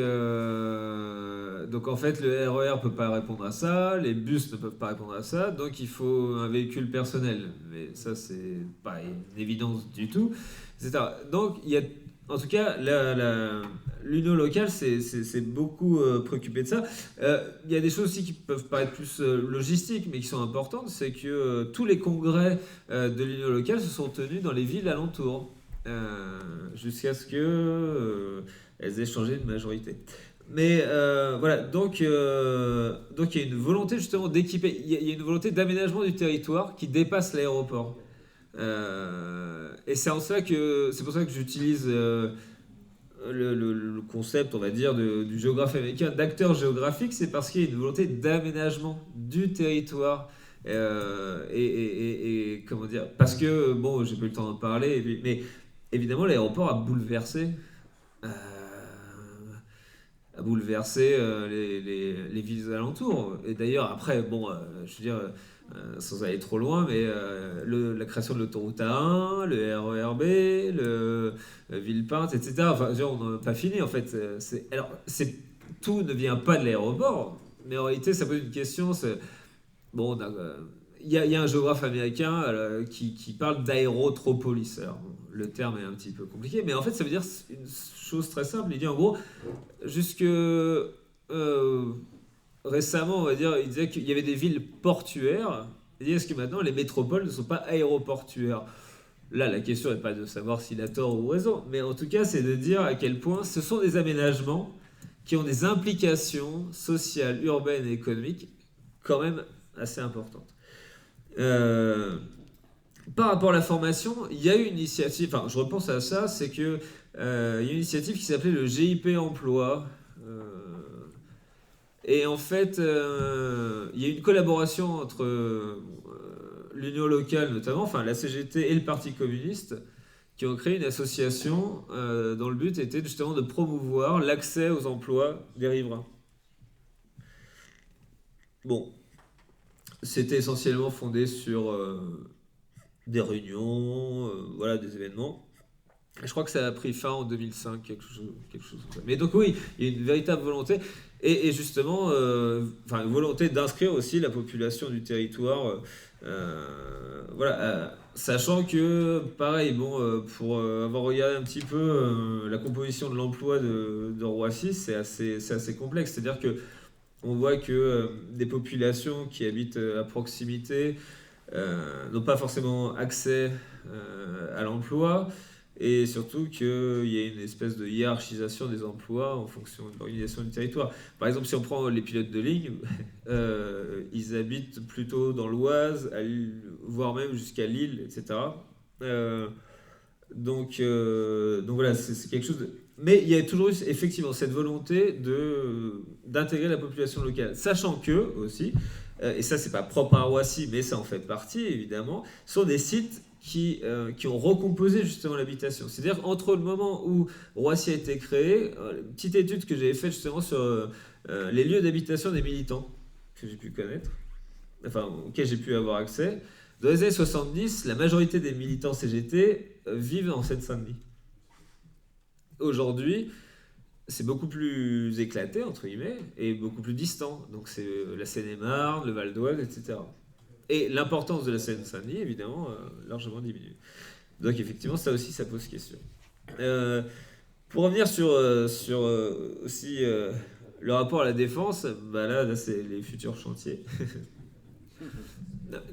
en fait, le RER ne peut pas répondre à ça, les bus ne peuvent pas répondre à ça, donc il faut un véhicule personnel. Mais ça, c'est pas une évidence du tout, etc. Donc, il y a, en tout cas, l'union locale s'est beaucoup préoccupée de ça. Il y a des choses aussi qui peuvent paraître plus logistiques, mais qui sont importantes, c'est que tous les congrès de l'union locale se sont tenus dans les villes alentours, jusqu'à ce que... elles aient changé de majorité. Mais voilà, donc il y a une volonté justement d'équiper, il y a une volonté d'aménagement du territoire qui dépasse l'aéroport. Et c'est pour ça que j'utilise le concept, on va dire, du géographe américain, d'acteur géographique, c'est parce qu'il y a une volonté d'aménagement du territoire. Et comment dire, parce que, bon, j'ai pas eu le temps d'en parler, mais évidemment, l'aéroport a bouleversé les villes alentours. Et d'ailleurs, après, bon, je veux dire, sans aller trop loin, mais la création de l'autoroute A1, le RERB, le Villepinte, etc. Enfin, on n'en a pas fini, en fait. Tout ne vient pas de l'aéroport, mais en réalité, ça pose une question. Bon, il y a un géographe américain qui parle d'aérotropolis. Alors, le terme est un petit peu compliqué, mais en fait, ça veut dire une chose très simple. Il dit en gros, jusque récemment, on va dire, il disait qu'il y avait des villes portuaires. Il dit, est-ce que maintenant les métropoles ne sont pas aéroportuaires? Là, la question n'est pas de savoir s'il a tort ou raison, mais en tout cas, c'est de dire à quel point ce sont des aménagements qui ont des implications sociales, urbaines et économiques quand même assez importantes. Par rapport à la formation, il y a eu une initiative, enfin je repense à ça, c'est que il y a une initiative qui s'appelait le GIP Emploi. Et en fait, il y a une collaboration entre l'Union locale notamment, enfin la CGT et le Parti communiste, qui ont créé une association dont le but était justement de promouvoir l'accès aux emplois des riverains. bon, c'était essentiellement fondé sur des réunions, voilà, des événements. Je crois que ça a pris fin en 2005, quelque chose comme ça. Mais donc oui, il y a une véritable volonté, et justement, une volonté d'inscrire aussi la population du territoire, voilà, sachant que, pareil, bon, pour avoir regardé un petit peu la composition de l'emploi de Roissy, c'est assez complexe. C'est-à-dire que on voit que des populations qui habitent à proximité n'ont pas forcément accès à l'emploi, et surtout qu'il y a une espèce de hiérarchisation des emplois en fonction de l'organisation du territoire. Par exemple, si on prend les pilotes de ligne, ils habitent plutôt dans l'Oise, voire même jusqu'à Lille, etc. Donc voilà, c'est quelque chose de... Mais il y a toujours eu effectivement cette volonté d'intégrer la population locale, sachant que aussi, et ça c'est pas propre à Roissy, mais ça en fait partie évidemment, sont des sites qui ont recomposé justement l'habitation. C'est-à-dire entre le moment où Roissy a été créé, une petite étude que j'avais faite justement sur les lieux d'habitation des militants que j'ai pu connaître, enfin auxquels j'ai pu avoir accès. Dans les années 70, la majorité des militants CGT vivent en Seine-Saint-Denis. Aujourd'hui, c'est beaucoup plus éclaté, entre guillemets, et beaucoup plus distant. Donc c'est la Seine-et-Marne, le Val d'Oise, etc. Et l'importance de la Seine-Saint-Denis, évidemment, largement diminue. Donc effectivement, ça aussi, ça pose question. Pour revenir sur aussi le rapport à la défense, bah là c'est les futurs chantiers.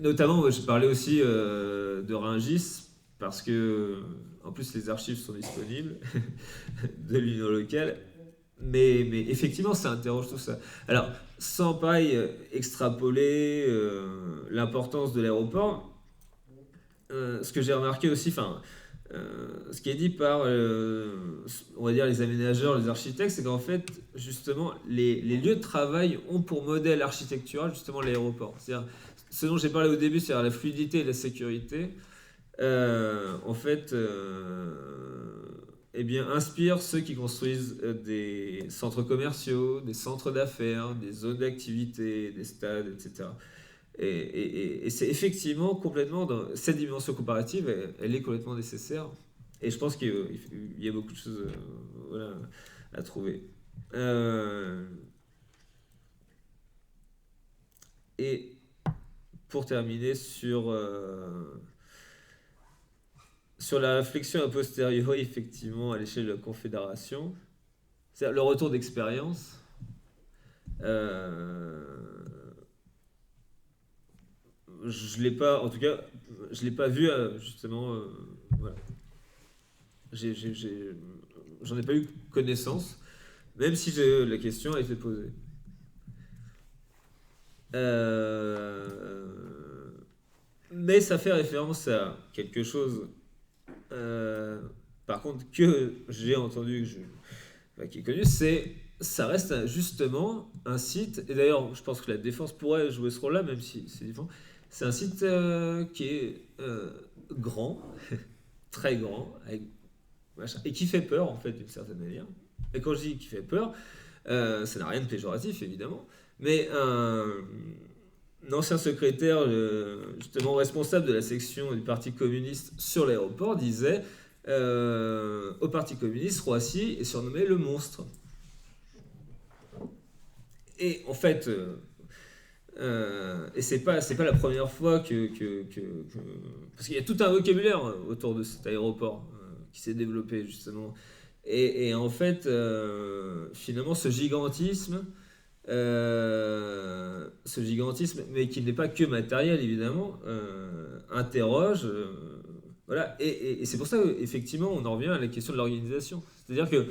Notamment, je parlais aussi de Rungis, parce que, en plus, les archives sont disponibles de l'Union locale. Mais effectivement, ça interroge tout ça. Alors, sans pareil extrapoler l'importance de l'aéroport, ce que j'ai remarqué aussi, ce qui est dit par, on va dire, les aménageurs, les architectes, c'est qu'en fait, justement, les lieux de travail ont pour modèle architectural, justement, l'aéroport. C'est-à-dire, ce dont j'ai parlé au début, c'est-à-dire la fluidité et la sécurité, en fait, eh bien, inspire ceux qui construisent des centres commerciaux, des centres d'affaires, des zones d'activité, des stades, etc. Et c'est effectivement complètement, dans cette dimension comparative, elle est complètement nécessaire. Et je pense qu'il y a beaucoup de choses voilà, à trouver. Et pour terminer sur la réflexion a posteriori, effectivement, à l'échelle de la Confédération, c'est le retour d'expérience. Je l'ai pas, en tout cas, je l'ai pas vu justement. Voilà. J'en ai pas eu connaissance, même si la question a été posée. Mais ça fait référence à quelque chose, par contre, que j'ai entendu, qui est connu, ça reste justement un site, et d'ailleurs, je pense que la défense pourrait jouer ce rôle-là, même si c'est différent. C'est un site qui est grand, très grand, et qui fait peur, en fait, d'une certaine manière. Et quand je dis qui fait peur, ça n'a rien de péjoratif, évidemment, mais un ancien secrétaire, justement responsable de la section du Parti communiste sur l'aéroport, disait au Parti communiste, Roissy est surnommé le monstre. Et en fait, et c'est pas la première fois que parce qu'il y a tout un vocabulaire autour de cet aéroport qui s'est développé justement. Et en fait, finalement, ce gigantisme, mais qui n'est pas que matériel évidemment, interroge. Voilà. Et c'est pour ça qu'effectivement, on en revient à la question de l'organisation. C'est-à-dire que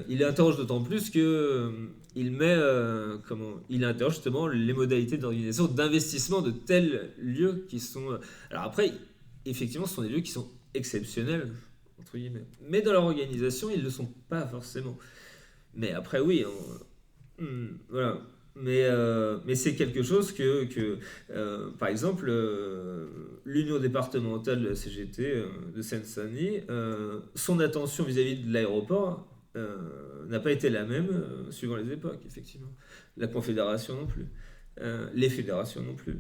il interroge d'autant plus que il interroge justement les modalités d'organisation, d'investissement de tels lieux qui sont... Alors après, effectivement, ce sont des lieux qui sont exceptionnels, entre guillemets. Mais dans leur organisation, ils ne le sont pas forcément. Mais après, oui, voilà. Mais c'est quelque chose que par exemple, l'union départementale de la CGT de Seine-Saint-Denis, son attention vis-à-vis de l'aéroport, n'a pas été la même suivant les époques, effectivement. La Confédération non plus. Les fédérations non plus.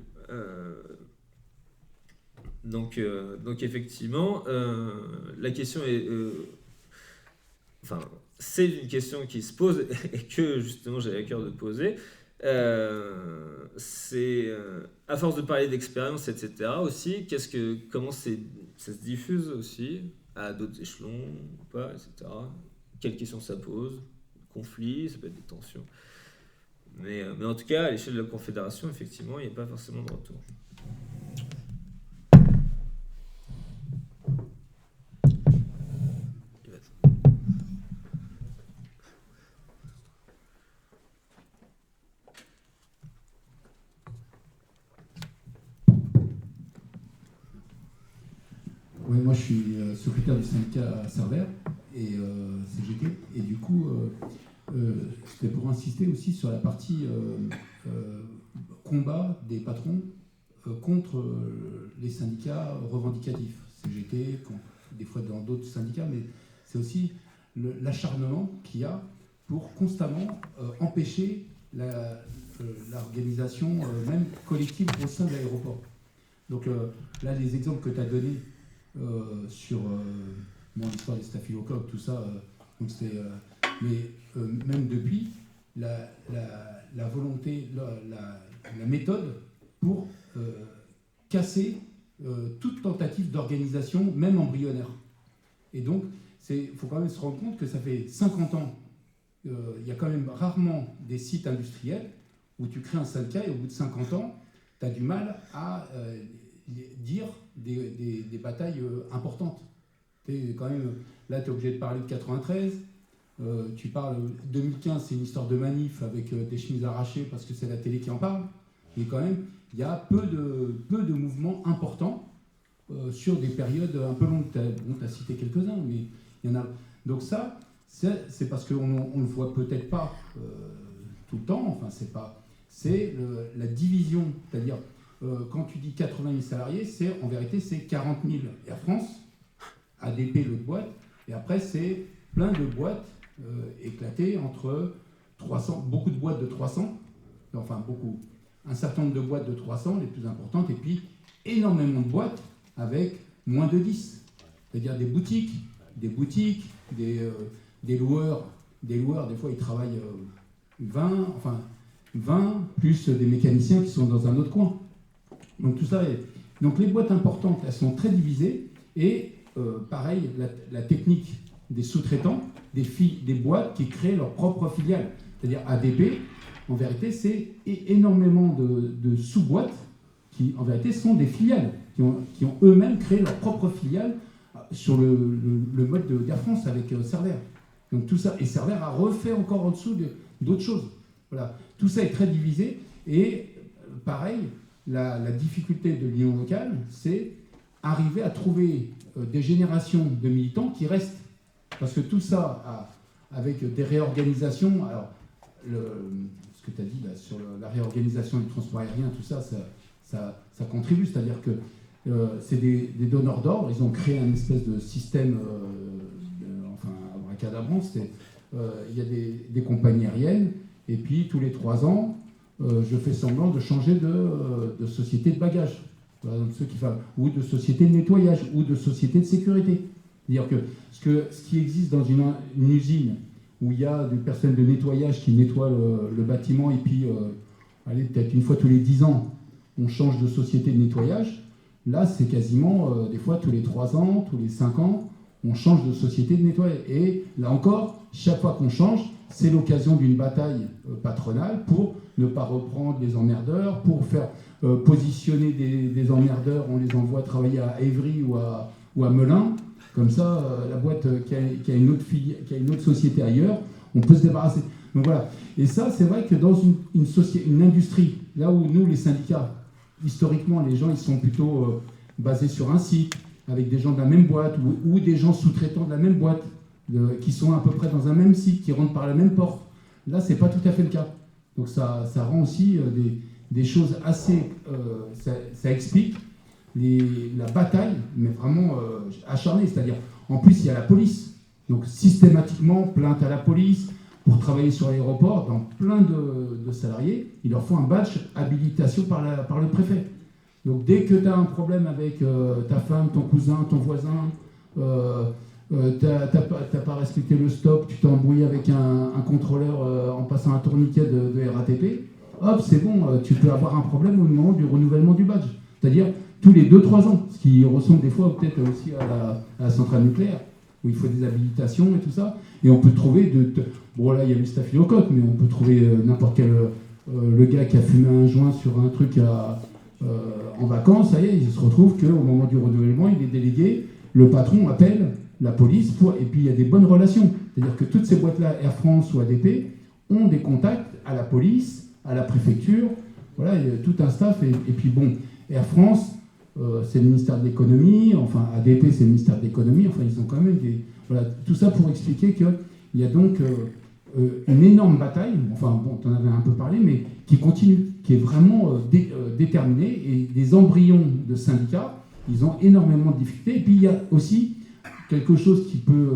Donc effectivement, la question est... c'est une question qui se pose et que justement j'avais à cœur de poser. C'est à force de parler d'expérience, etc. aussi, comment ça se diffuse aussi à d'autres échelons ou pas, etc. Quelles questions ça pose, conflits, ça peut être des tensions. Mais en tout cas, à l'échelle de la Confédération, effectivement, il n'y a pas forcément de retour. Oui, moi je suis secrétaire du syndicat Cerver et CGT, et du coup c'était pour insister aussi sur la partie combat des patrons contre les syndicats revendicatifs, CGT, des fois dans d'autres syndicats, mais c'est aussi l'acharnement qu'il y a pour constamment empêcher l'organisation même collective au sein de l'aéroport. Donc là, les exemples que tu as donnés sur l'histoire des staphylocoques, tout ça, mais même depuis, la volonté, la méthode pour casser toute tentative d'organisation, même embryonnaire. Et donc, il faut quand même se rendre compte que ça fait 50 ans, il y a quand même rarement des sites industriels où tu crées un syndicat et au bout de 50 ans, tu as du mal à dire des batailles importantes. Quand même, là, tu es obligé de parler de 93. Tu parles 2015, c'est une histoire de manif avec des chemises arrachées parce que c'est la télé qui en parle. Mais quand même, il y a peu de mouvements importants sur des périodes un peu longues. Tu as cité quelques-uns, mais il y en a. Donc ça, c'est parce qu'on ne le voit peut-être pas tout le temps. Enfin, c'est la division, c'est-à-dire quand tu dis 80 000 salariés, en vérité, c'est 40 000 Air France, ADP, l'autre boîte, et après, c'est plein de boîtes éclatées entre 300, beaucoup de boîtes de 300, enfin beaucoup, un certain nombre de boîtes de 300, les plus importantes, et puis énormément de boîtes avec moins de 10, c'est-à-dire des boutiques, des loueurs, des fois, ils travaillent 20, plus des mécaniciens qui sont dans un autre coin. Donc tout ça donc les boîtes importantes, elles sont très divisées, et pareil, la technique des sous-traitants, des boîtes qui créent leur propre filiale. C'est-à-dire ADP, en vérité, c'est énormément de sous-boîtes qui, en vérité, sont des filiales, qui ont eux-mêmes créé leur propre filiale sur le mode d'Air France avec Cerver. Donc tout ça, et Cerver a refait encore en dessous d'autres choses. Voilà. Tout ça est très divisé, et pareil, la difficulté de l'union locale, c'est arriver à trouver des générations de militants qui restent. Parce que tout ça, avec des réorganisations, alors ce que tu as dit là, sur la réorganisation du transport aérien, tout ça, ça contribue. C'est-à-dire que c'est des donneurs d'ordre, ils ont créé un espèce de système, abracadabrant, il y a des compagnies aériennes, et puis tous les 3 ans, je fais semblant de changer de société de bagages, ou de société de nettoyage, ou de société de sécurité. C'est-à-dire que ce qui existe dans une usine où il y a du personnel de nettoyage qui nettoie le bâtiment, et puis, peut-être une fois tous les 10 ans, on change de société de nettoyage, là, c'est quasiment, des fois, tous les 3 ans, tous les 5 ans, on change de société de nettoyage. Et là encore, chaque fois qu'on change, c'est l'occasion d'une bataille patronale pour ne pas reprendre les emmerdeurs, pour faire positionner des emmerdeurs, on les envoie travailler à Évry ou à Melun. Comme ça, la boîte qui a une autre société ailleurs, on peut se débarrasser. Donc voilà. Et ça, c'est vrai que dans une industrie, là où nous, les syndicats, historiquement, les gens, ils sont plutôt basés sur un site, avec des gens de la même boîte, ou des gens sous-traitants de la même boîte, qui sont à peu près dans un même site, qui rentrent par la même porte. Là, c'est pas tout à fait le cas. Donc ça rend aussi des choses assez... ça explique la bataille, mais vraiment acharnée. C'est-à-dire, en plus, il y a la police. Donc systématiquement, plainte à la police. Pour travailler sur l'aéroport, dans plein de salariés, il leur faut un badge habilitation par le préfet. Donc dès que tu as un problème avec ta femme, ton cousin, ton voisin, t'as pas respecté le stop, tu t'es embrouillé avec un contrôleur en passant un tourniquet de RATP, hop, c'est bon, tu peux avoir un problème au moment du renouvellement du badge. C'est-à-dire tous les 2-3 ans, ce qui ressemble des fois peut-être aussi à la centrale nucléaire, où il faut des habilitations et tout ça. Et on peut trouver bon là il y a le staphylocoque, mais on peut trouver n'importe quel... le gars qui a fumé un joint sur un truc en vacances, ça y est, il se retrouve qu'au moment du renouvellement, il est délégué, le patron appelle la police, et puis il y a des bonnes relations. C'est-à-dire que toutes ces boîtes-là, Air France ou ADP, ont des contacts à la police, à la préfecture, voilà, il y a tout un staff. Et puis bon, Air France, c'est le ministère de l'économie, enfin ADP c'est le ministère de l'économie, enfin ils ont quand même des... Voilà, tout ça pour expliquer qu'il y a donc une énorme bataille, enfin bon, tu en avais un peu parlé, mais qui continue, qui est vraiment déterminée, et des embryons de syndicats, ils ont énormément de difficultés. Et puis il y a aussi quelque chose qui peut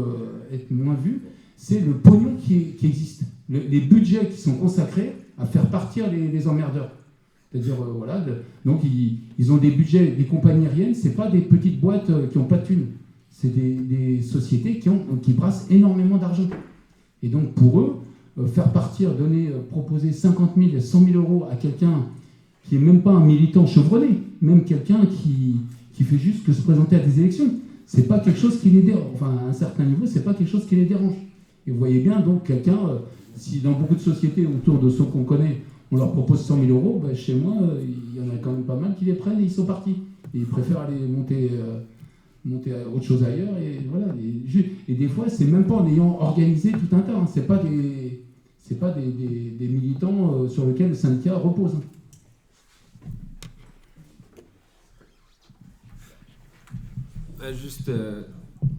être moins vu, c'est le pognon qui existe, les budgets qui sont consacrés à faire partir les emmerdeurs. C'est-à-dire, voilà, donc ils ont des budgets, des compagnies aériennes, c'est pas des petites boîtes qui n'ont pas de thunes, c'est des sociétés qui brassent énormément d'argent. Et donc pour eux, faire partir, proposer 50 000, 100 000 euros à quelqu'un qui n'est même pas un militant chevronné, même quelqu'un qui fait juste que se présenter à des élections, c'est pas quelque chose qui les dérange, enfin à un certain niveau, c'est pas quelque chose qui les dérange. Et vous voyez bien, donc quelqu'un, si dans beaucoup de sociétés autour de ceux qu'on connaît, on leur propose 100 000 euros, ben, chez moi, il y en a quand même pas mal qui les prennent et ils sont partis. Et ils préfèrent aller monter à autre chose ailleurs. Et, voilà, et des fois, c'est même pas en ayant organisé tout un tas. Hein. C'est pas des militants sur lesquels le syndicat repose.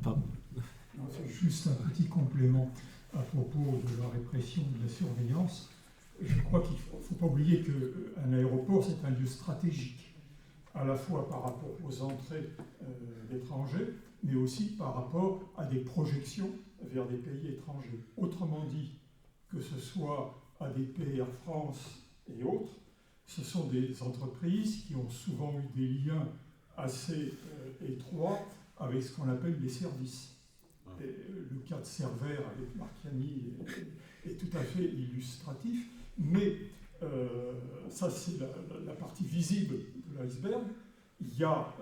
Pardon. Non, c'est juste un petit complément à propos de la répression de la surveillance. Je crois qu'il ne faut pas oublier qu'un aéroport, c'est un lieu stratégique, à la fois par rapport aux entrées d'étrangers, mais aussi par rapport à des projections vers des pays étrangers. Autrement dit, que ce soit ADP, Air France et autres, ce sont des entreprises qui ont souvent eu des liens assez étroits avec ce qu'on appelle les services. Et le cas de Cervère avec Marchiani est tout à fait illustratif. Mais ça, c'est la partie visible de l'iceberg. Il y a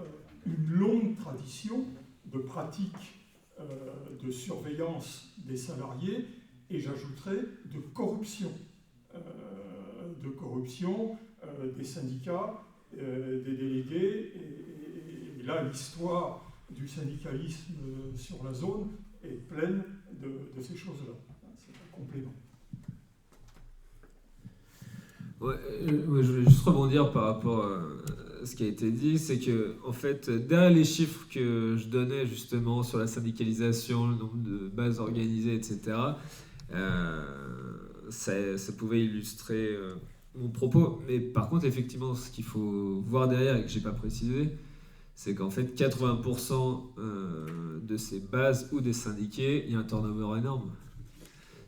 une longue tradition de pratiques de surveillance des salariés et j'ajouterais de corruption. Des syndicats, des délégués. Et là, l'histoire du syndicalisme sur la zone est pleine de ces choses-là. C'est un complément. Ouais, je voulais juste rebondir par rapport à ce qui a été dit, c'est que en fait, derrière les chiffres que je donnais justement sur la syndicalisation, le nombre de bases organisées, etc., ça pouvait illustrer mon propos. Mais par contre, effectivement, ce qu'il faut voir derrière et que je n'ai pas précisé, c'est qu'en fait, 80% de ces bases ou des syndiqués, il y a un turnover énorme.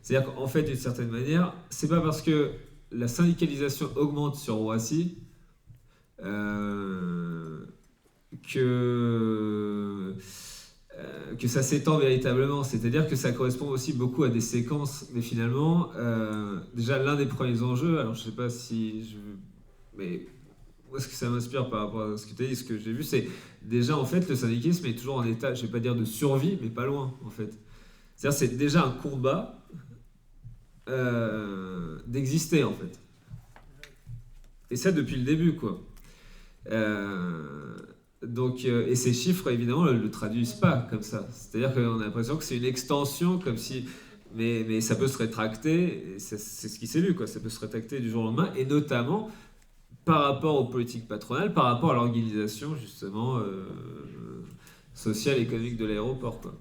C'est-à-dire qu'en fait, d'une certaine manière, c'est pas parce que la syndicalisation augmente sur Roissy que ça s'étend véritablement. C'est-à-dire que ça correspond aussi beaucoup à des séquences. Mais finalement, déjà, l'un des premiers enjeux, alors je sais pas si mais moi, ce que ça m'inspire par rapport à ce que tu as dit, ce que j'ai vu, c'est déjà, en fait, le syndicalisme est toujours en état, je vais pas dire de survie, mais pas loin, en fait. C'est-à-dire, c'est déjà un combat d'exister, en fait. Et ça, depuis le début, quoi. Donc, et ces chiffres, évidemment, ne le traduisent pas comme ça. C'est-à-dire qu'on a l'impression que c'est une extension, comme si... Mais ça peut se rétracter, et c'est ce qui s'est vu, quoi. Ça peut se rétracter du jour au lendemain, et notamment par rapport aux politiques patronales, par rapport à l'organisation, justement, sociale et économique de l'aéroport, quoi.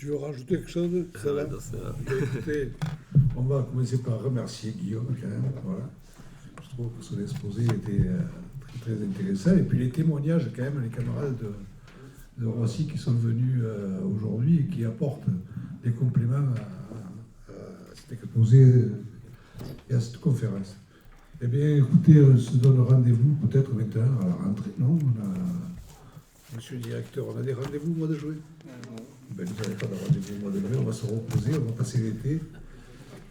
Tu veux rajouter quelque chose? Ça va? Non, ça va. Écoutez, on va commencer par remercier Guillaume quand même. Voilà. Je trouve que son exposé était très, très intéressant. Et puis les témoignages quand même, les camarades de Roissy qui sont venus aujourd'hui et qui apportent des compléments à cet exposé et à cette conférence. Eh bien, écoutez, on se donne rendez-vous peut-être maintenant à la rentrée. Non, monsieur le directeur, on a des rendez-vous au mois de juin? Ben, nous n'avons pas de rendez-vous au mois de juin, on va se reposer, on va passer l'été.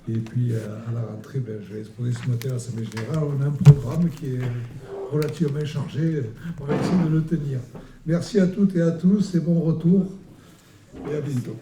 Et puis à la rentrée, ben, je vais exposer ce matin à l'Assemblée Générale. On a un programme qui est relativement chargé, on va essayer de le tenir. Merci à toutes et à tous et bon retour et à bientôt.